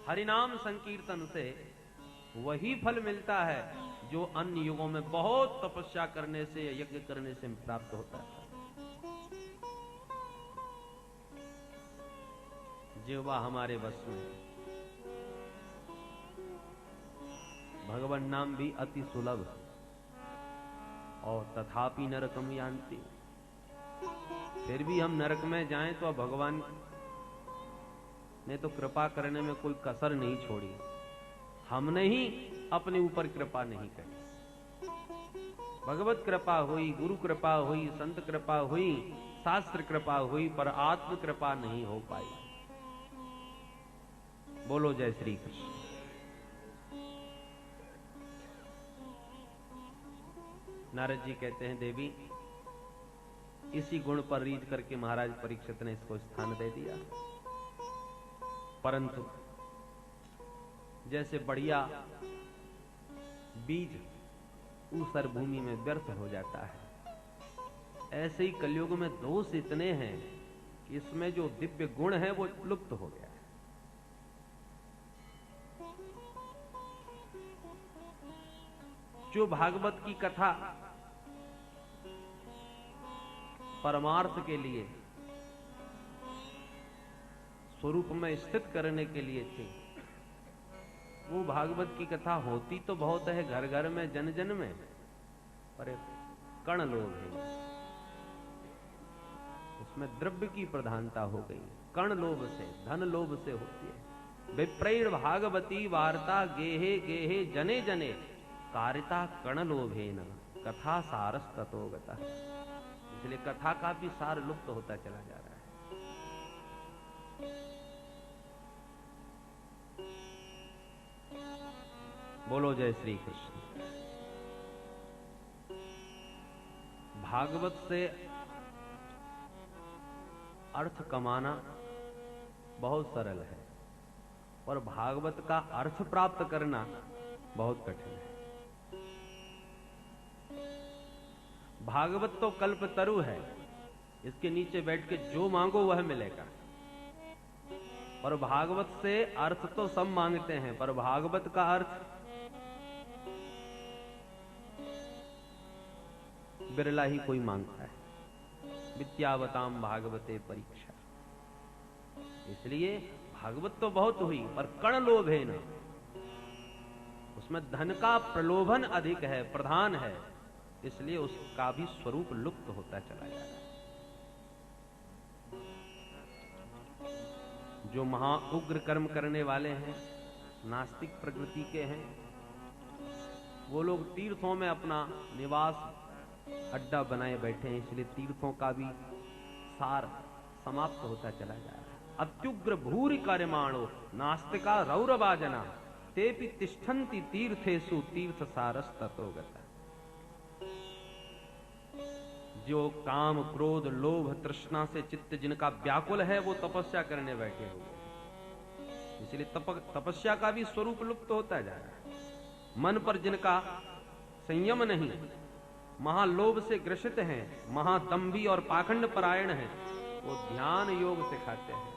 हरिनाम संकीर्तन से वही फल मिलता है जो अन्य युगों में बहुत तपस्या करने से, यज्ञ करने से प्राप्त होता है। जिह्वा हमारे वश में है। भगवान नाम भी अति सुलभ और तथापि नरकम यान्ति। फिर भी हम नरक में जाएं तो भगवान ने तो कृपा करने में कोई कसर नहीं छोड़ी, हमने ही अपने ऊपर कृपा नहीं करी। भगवत कृपा हुई, गुरु कृपा हुई, संत कृपा हुई, शास्त्र कृपा हुई, पर आत्म कृपा नहीं हो पाई। बोलो जय श्री कृष्ण। नारद जी कहते हैं, देवी इसी गुण पर रीझ करके महाराज परीक्षित ने इसको स्थान दे दिया। परंतु जैसे बढ़िया बीज ऊसर भूमि में व्यर्थ हो जाता है, ऐसे ही कलयुग में दोष इतने हैं कि इसमें जो दिव्य गुण है वो लुप्त हो गया है। जो भागवत की कथा परमार्थ के लिए, स्वरूप में स्थित करने के लिए थी, वो भागवत की कथा होती तो बहुत है घर घर में, जन जन में, पर कण लोग हैं, उसमें द्रव्य की प्रधानता हो गई। कण लोभ से, धन लोभ से होती है। विप्रेण भागवती वार्ता गेहे गेहे जने जने कारिता कण लोभेन कथा सारस ततो गता। इसलिए कथा का भी सार लुप्त होता चला जा रहा है। बोलो जय श्री कृष्ण। भागवत से अर्थ कमाना बहुत सरल है और भागवत का अर्थ प्राप्त करना बहुत कठिन है। भागवत तो कल्पतरु है, इसके नीचे बैठ के जो मांगो वह मिलेगा। और भागवत से अर्थ तो सब मांगते हैं, पर भागवत का अर्थ बिरला ही कोई मांगता है। विद्यावताम भागवते परीक्षा। इसलिए भागवत तो बहुत हुई, पर कण लोभे न, उसमें धन का प्रलोभन अधिक है, प्रधान है, इसलिए उसका भी स्वरूप लुप्त होता चला जा रहा है। जो महा उग्र कर्म करने वाले हैं, नास्तिक प्रकृति के हैं, वो लोग तीर्थों में अपना निवास अड्डा बनाए बैठे हैं, इसलिए तीर्थों का भी सार समाप्त होता चला जा रहा है। अत्युग्र भूरि कार्यमाणो नास्तिका रौरवाजना तेपि तिष्ठन्ति तीर्थेषु तीर्थ सारस ततो गता। जो काम क्रोध लोभ तृष्णा से चित्त जिनका व्याकुल है वो तपस्या करने बैठे हुए हैं, इसलिए तपस्या का भी स्वरूप लुप्त होता जा रहा है। मन पर जिनका संयम नहीं, महालोभ से ग्रसित हैं, महादंभी और पाखंड परायण हैं, वो ध्यान योग सिखाते हैं,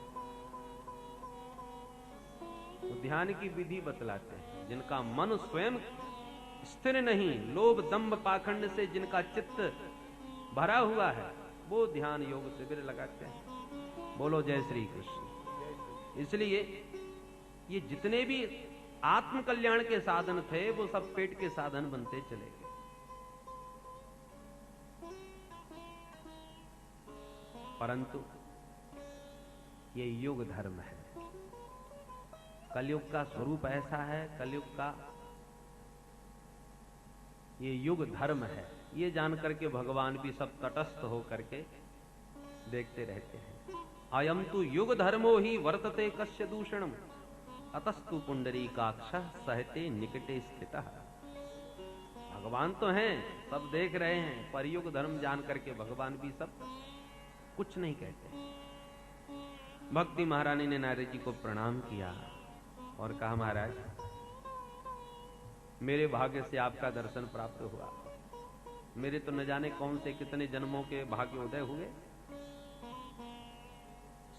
वो ध्यान की विधि बतलाते हैं। जिनका मन स्वयं स्थिर नहीं, लोभ दंभ पाखंड से जिनका चित्त भरा हुआ है, वो ध्यान योग शिविर लगाते हैं। बोलो जय श्री कृष्ण। इसलिए ये जितने भी आत्म कल्याण के साधन थे वो सब पेट के साधन बनते चले गए। परंतु ये युग धर्म है, कलयुग का स्वरूप ऐसा है, कलयुग का ये युग धर्म है। ये जानकर के भगवान भी सब तटस्थ हो करके देखते रहते हैं। अयम तु युग धर्मो ही वर्तते कस्य दूषणम अतस्तु पुंडरीकाक्षः सहते निकटे स्थितः। भगवान तो हैं, सब देख रहे हैं, पर युग धर्म जान करके भगवान भी सब कुछ नहीं कहते। भक्ति महारानी ने नारद जी को प्रणाम किया और कहा, महाराज मेरे भाग्य से आपका दर्शन प्राप्त हुआ, मेरे तो न जाने कौन से कितने जन्मों के भाग्योदय हुए।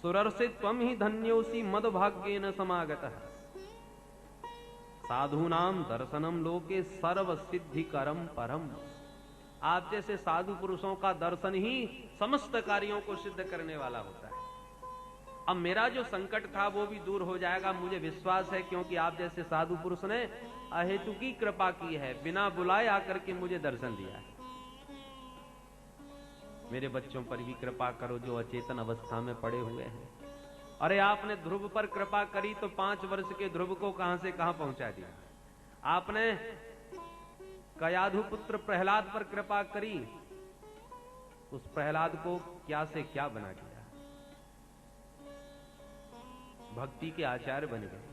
सुरर्षि त्वं ही धन्योसी मद भाग्येन समागतः साधूनाम दर्शनम लोके सर्व सिद्धिकरम परम। आप जैसे साधु पुरुषों का दर्शन ही समस्त कार्यों को सिद्ध करने वाला होता है। अब मेरा जो संकट था वो भी दूर हो जाएगा, मुझे विश्वास है, क्योंकि आप जैसे साधु पुरुष ने अहेतु की कृपा की है, बिना बुलाए आकर के मुझे दर्शन दिया है। मेरे बच्चों पर भी कृपा करो जो अचेतन अवस्था में पड़े हुए हैं। अरे आपने ध्रुव पर कृपा करी तो 5 वर्ष के ध्रुव को कहां से कहां पहुंचा दिया। आपने कयाधु पुत्र प्रहलाद पर कृपा करी, उस प्रहलाद को क्या से क्या बना दिया। भक्ति के आचार्य बन गए,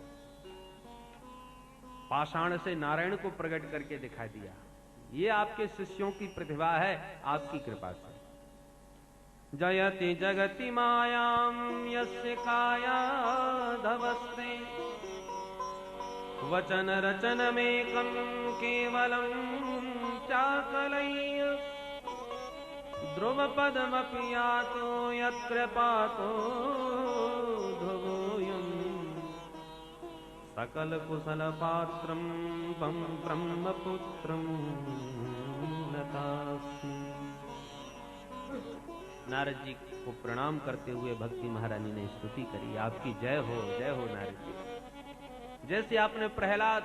पाषाण से नारायण को प्रकट करके दिखा दिया। ये आपके शिष्यों की प्रतिभा है, आपकी कृपा से। जयति जगति मायां यस्य काया धवस्ते वचन रचनमेकं केवलं चाकलय्य ध्रुव पदमपि यातो यत्र पातो ध्रुवोऽयं सकल कुशल पात्रं त्वं ब्रह्मपुत्रं नतास्मि। नारद जी को प्रणाम करते हुए भक्ति महारानी ने स्तुति करी, आपकी जय हो नारद जी। जैसे आपने प्रहलाद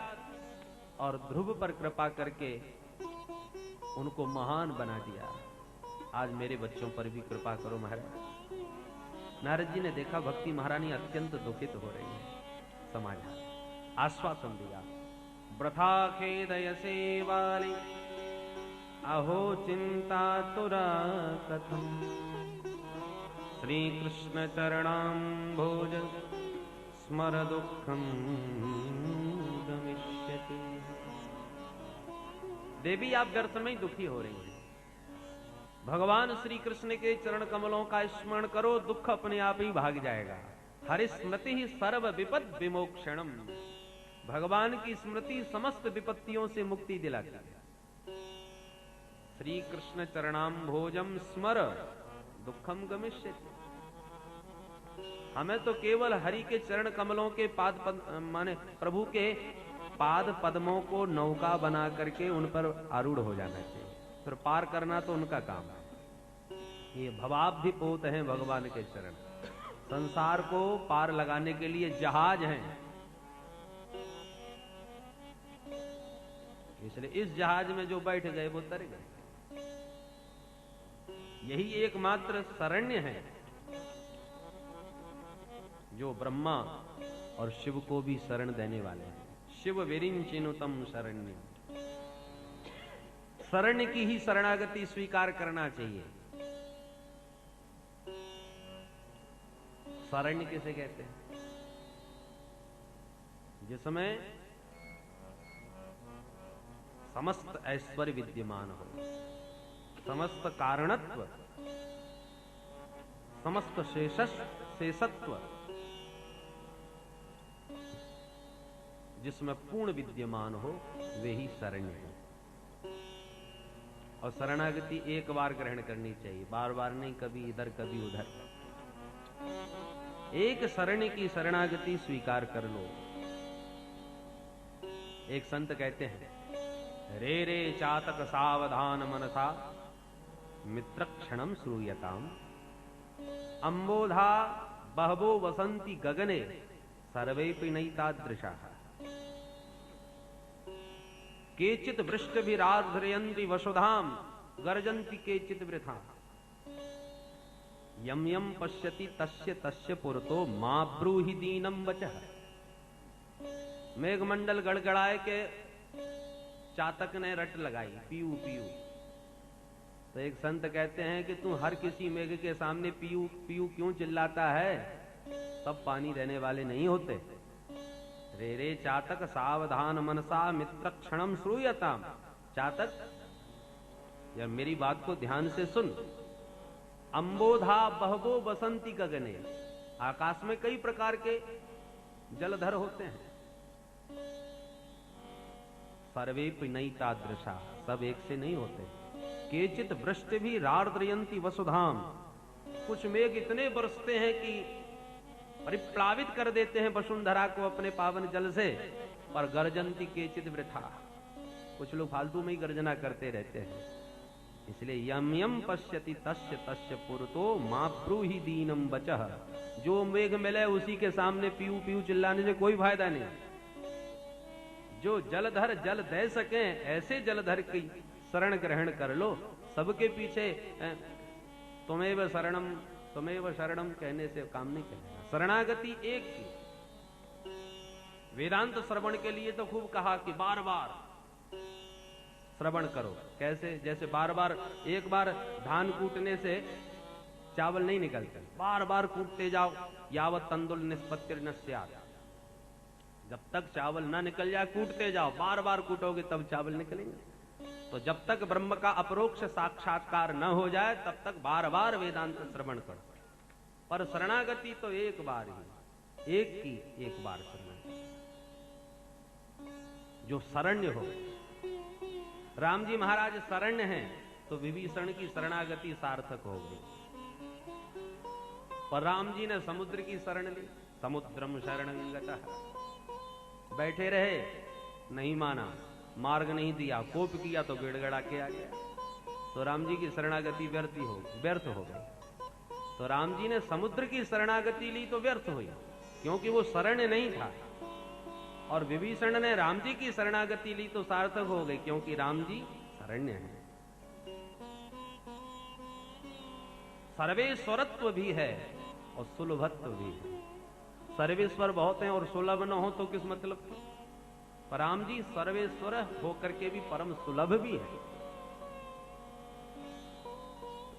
और ध्रुव पर कृपा करके उनको महान बना दिया, आज मेरे बच्चों पर भी कृपा करो महाराज। नारद जी ने देखा भक्ति महारानी अत्यंत दुखित हो रही है, समाधान आश्वासन दिया। वृथा खेदयसे वाली अहो चिंता तुरा कथम श्री कृष्ण चरणाम्भोज स्मर दुखम गमिष्यति। देवी आप व्यर्थ में ही दुखी हो रही हैं, भगवान श्री कृष्ण के चरण कमलों का स्मरण करो, दुख अपने आप ही भाग जाएगा। हरि स्मृति ही सर्व विपद विमोक्षणम। भगवान की स्मृति समस्त विपत्तियों से मुक्ति दिलाती है। श्री कृष्ण चरणाम भोजम स्मर दुखम गमिष्यति। हमें तो केवल हरि के चरण कमलों के माने प्रभु के पाद पद्मों को नौका बना करके उन पर आरूढ़ हो जाना चाहिए, फिर पार करना तो उनका काम है। ये भवाब्धि पोत हैं भगवान के चरण, संसार को पार लगाने के लिए जहाज हैं। इसलिए इस जहाज में जो बैठ गए वो तर गए। यही एकमात्र शरण्य है जो ब्रह्मा और शिव को भी शरण देने वाले हैं। शिव विरिंचिनुतम शरण्य। शरण्य की ही शरणागति स्वीकार करना चाहिए। शरण्य किसे कहते हैं? जिसमें समस्त ऐश्वर्य विद्यमान हो, समस्त कारणत्व, समस्त शेषत्व, जिसमें पूर्ण विद्यमान हो, वे ही शरण्य है। और शरणागति एक बार ग्रहण करनी चाहिए, बार बार नहीं, कभी इधर कभी उधर। एक शरण्य की शरणागति स्वीकार कर लो। एक संत कहते हैं, रे रे चातक सावधान मनसा मित्र क्षणम श्रूयताम। अंबोधा बहवो वसंती गगने सर्वेपि नैतादृशाः। केचित वृष्टिभिरार्द्रयन्ति वसुधाम गर्जन्ति केचित वृथा। यम यम पश्यति तस्य तस्य पुरतो मा ब्रूहि दीनम वचः। मेघमंडल गड़गड़ाए के चातक ने रट लगाई, पीयू पीयू। तो एक संत कहते हैं कि तू हर किसी मेघ के सामने पीयू पीयू क्यों चिल्लाता है? सब पानी देने वाले नहीं होते। रे रे चातक सावधान मनसा मित्र क्षणम श्रूयताम। चातक, यार मेरी बात को ध्यान से सुन। अंबोधा बहवो बसंती गगने। आकाश में कई प्रकार के जलधर होते हैं। सर्वेपि नैतादृशा, सब एक से नहीं होते। केचित वृष्टि भी रार्द्रयन्ति वसुधाम। कुछ मेघ इतने बरसते हैं कि परिप्लावित कर देते हैं वसुंधरा को अपने पावन जल से। पर गर्जन्ति केचित वृथा, कुछ लोग फालतू में ही गर्जना करते रहते हैं। इसलिए यम यम पश्यति तस्य तस्य पुरतो मा ब्रूहि दीनम वचः। जो मेघ मिले उसी के सामने पीयू पीयू चिल्लाने से कोई फायदा नहीं। जो जलधर जल दे सके ऐसे जलधर की शरण ग्रहण कर लो। सबके पीछे तुम्हें शरणम कहने से काम नहीं करेगा। शरणागति एक की। वेदांत श्रवण के लिए तो खूब कहा कि बार बार श्रवण करो। कैसे? जैसे बार बार, एक बार धान कूटने से चावल नहीं निकलते, बार बार कूटते जाओ। यावत तंदुल निष्पत्तिर न स्यात्। जब तक चावल ना निकल जाए कूटते जाओ, बार बार कूटोगे तब चावल निकलेंगे। तो जब तक ब्रह्म का अपरोक्ष साक्षात्कार न हो जाए तब तक बार बार वेदांत श्रवण करो। पर शरणागति तो एक बार ही, एक की एक बार शरणागति। जो शरण्य हो, राम जी महाराज शरण्य हैं तो विभीषण की शरणागति सार्थक हो गई। पर राम जी ने समुद्र की शरण ली। समुद्रम शरणं गतः। बैठे रहे, नहीं माना, मार्ग नहीं दिया, कोप किया तो गिड़गड़ा के आ गया। तो राम जी की शरणागति व्यर्थ हो गई। तो राम जी ने समुद्र की शरणागति ली तो व्यर्थ हुई, क्योंकि वो शरण्य नहीं था। और विभीषण ने राम जी की शरणागति ली तो सार्थक हो गई, क्योंकि राम जी शरण्य हैं। सर्वेश्वरत्व भी है और सुलभत्व भी है। सर्वेश्वर बहुत हैं और सुलभ न हो तो किस मतलब की? पर राम जी सर्वेश्वर होकर के भी परम सुलभ भी है।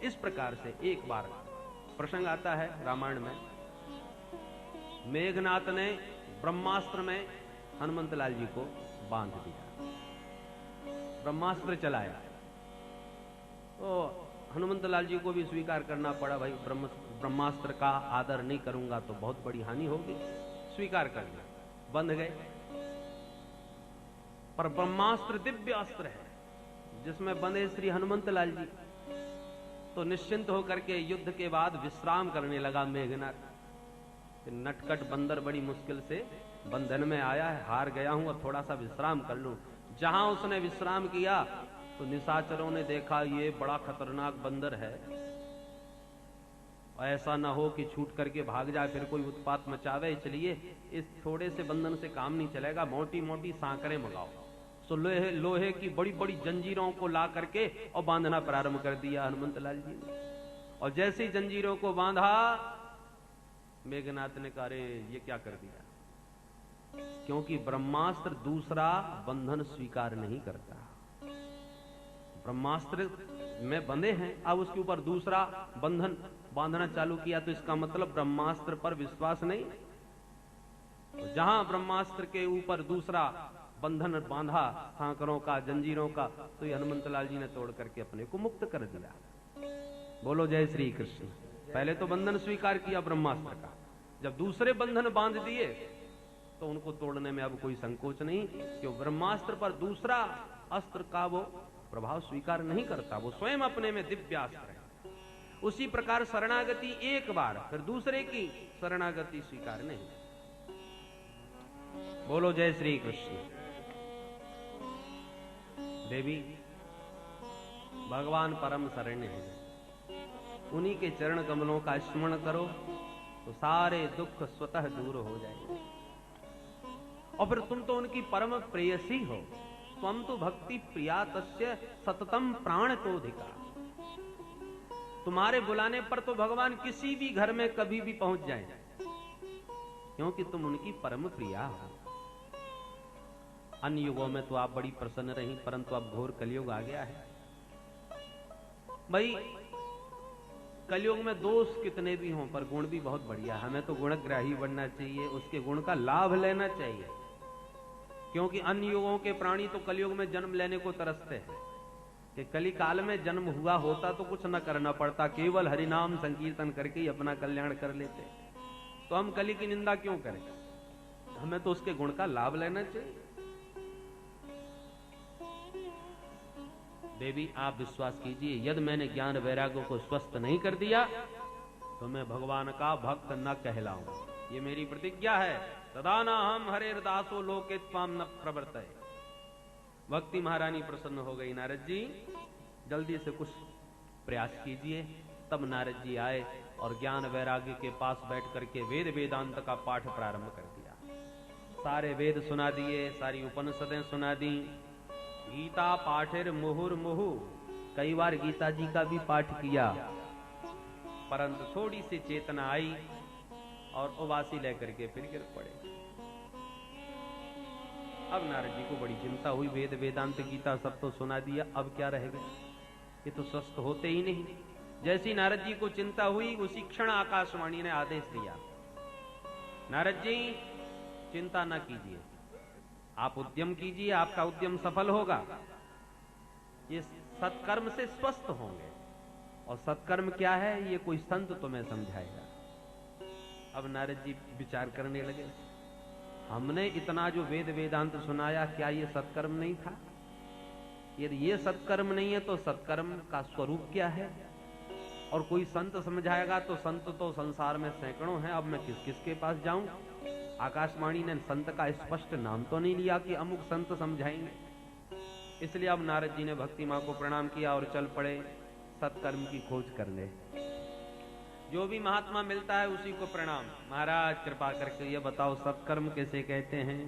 इस प्रकार से एक बार प्रसंग आता है रामायण में। मेघनाथ ने ब्रह्मास्त्र में हनुमंतलाल जी को बांध दिया, ब्रह्मास्त्र चलाया। तो हनुमंत लाल जी को भी स्वीकार करना पड़ा, भाई ब्रह्मास्त्र का आदर नहीं करूंगा तो बहुत बड़ी हानि होगी। स्वीकार कर लिया, बंध गए। पर ब्रह्मास्त्र दिव्य अस्त्र है जिसमें बंधे श्री हनुमंत लाल जी। तो निश्चिंत होकर के युद्ध के बाद विश्राम करने लगा मेघनाथ। नटखट बंदर बड़ी मुश्किल से बंधन में आया है, हार गया हूं और थोड़ा सा विश्राम कर लूं। जहां उसने विश्राम किया तो निशाचरों ने देखा ये बड़ा खतरनाक बंदर है, ऐसा ना हो कि छूट करके भाग जाए, फिर कोई उत्पात मचावे, इसलिए इस थोड़े से बंधन से काम नहीं चलेगा, मोटी मोटी सांकरें मंगाओ। तो लोहे की बड़ी बड़ी जंजीरों को ला करके और बांधना प्रारंभ कर दिया हनुमंत लाल जी ने। और जैसे ही जंजीरों को बांधा, मेघनाथ ने कहा अरे ये क्या कर दिया, क्योंकि ब्रह्मास्त्र दूसरा बंधन स्वीकार नहीं करता। ब्रह्मास्त्र में बंधे हैं, अब उसके ऊपर दूसरा बंधन बांधना चालू किया तो इसका मतलब ब्रह्मास्त्र पर विश्वास नहीं। तो जहां ब्रह्मास्त्र के ऊपर दूसरा बंधन बांधा सांकरों का, जंजीरों का, तो ये हनुमंत लाल जी ने तोड़ करके अपने को मुक्त कर दिया। बोलो जय श्री कृष्ण। पहले तो बंधन स्वीकार किया ब्रह्मास्त्र का, जब दूसरे बंधन बांध दिए तो उनको तोड़ने में अब कोई संकोच नहीं, क्यों ब्रह्मास्त्र पर दूसरा अस्त्र का वो प्रभाव स्वीकार नहीं करता, वो स्वयं अपने में दिव्यास्त्र है। उसी प्रकार शरणागति एक बार, फिर दूसरे की शरणागति स्वीकार नहीं। बोलो जय श्री कृष्ण। देवी भगवान परम शरण्य है, उन्हीं के चरण कमलों का स्मरण करो तो सारे दुख स्वतः दूर हो जाएंगे। और फिर तुम तो उनकी परम प्रेयसी हो, त्वं तो भक्ति प्रिया तस्य सततम प्राण तोधिका। तुम्हारे बुलाने पर तो भगवान किसी भी घर में कभी भी पहुंच जाए, क्योंकि तुम उनकी परम प्रिया हो। अन्य युगों में तो आप बड़ी प्रसन्न रही, परंतु अब घोर कलयुग आ गया है। भाई कलयुग में दोष कितने भी हों पर गुण भी बहुत बढ़िया। हमें तो गुणग्राही बनना चाहिए, उसके गुण का लाभ लेना चाहिए, क्योंकि अन्य युगों के प्राणी तो कलयुग में जन्म लेने को तरसते हैं कि कली काल में जन्म हुआ होता तो कुछ न करना पड़ता, केवल हरिनाम संकीर्तन करके ही अपना कल्याण कर लेते। तो हम कली की निंदा क्यों करें, हमें तो उसके गुण का लाभ लेना चाहिए। देवी आप विश्वास कीजिए, यदि मैंने ज्ञान वैराग्य को स्वस्थ नहीं कर दिया तो मैं भगवान का भक्त न कहलाऊं, ये मेरी प्रतिज्ञा है। तदा न हम हरेर दासो लोके त्वाम न प्रवर्तये। भक्ति महारानी प्रसन्न हो गई, नारद जी जल्दी से कुछ प्रयास कीजिए। तब नारद जी आए और ज्ञान वैराग्य के पास बैठ करके वेद वेदांत का पाठ प्रारंभ कर दिया। सारे वेद सुना दिए, सारी उपनिषदें सुना दी। गीता पाठेर मुहुर मुहु, कई बार गीता जी का भी पाठ किया, परंतु थोड़ी सी चेतना आई और उबासी लेकर के फिर गिर पड़े। अब नारद जी को बड़ी चिंता हुई, वेद वेदांत गीता सब तो सुना दिया, अब क्या रहेगा, ये तो स्वस्थ होते ही नहीं। जैसी नारद जी को चिंता हुई उसी क्षण आकाशवाणी ने आदेश दिया, नारद जी चिंता न कीजिए, आप उद्यम कीजिए, आपका उद्यम सफल होगा, ये सत्कर्म से स्वस्थ होंगे। और सत्कर्म क्या है ये कोई संत तुम्हें समझाएगा। अब नारद जी विचार करने लगे, हमने इतना जो वेद वेदांत सुनाया, क्या ये सत्कर्म नहीं था? यदि ये सत्कर्म नहीं है तो सत्कर्म का स्वरूप क्या है? और कोई संत समझाएगा तो संत तो संसार में सैकड़ों हैं, अब मैं किस किस के पास जाऊं? आकाशवाणी ने संत का स्पष्ट नाम तो नहीं लिया कि अमुक संत समझाएंगे। इसलिए अब नारद जी ने भक्ति मां को प्रणाम किया और चल पड़े सत्कर्म की खोज करने। जो भी महात्मा मिलता है उसी को प्रणाम। महाराज कृपा करके ये बताओ सत्कर्म कैसे कहते हैं?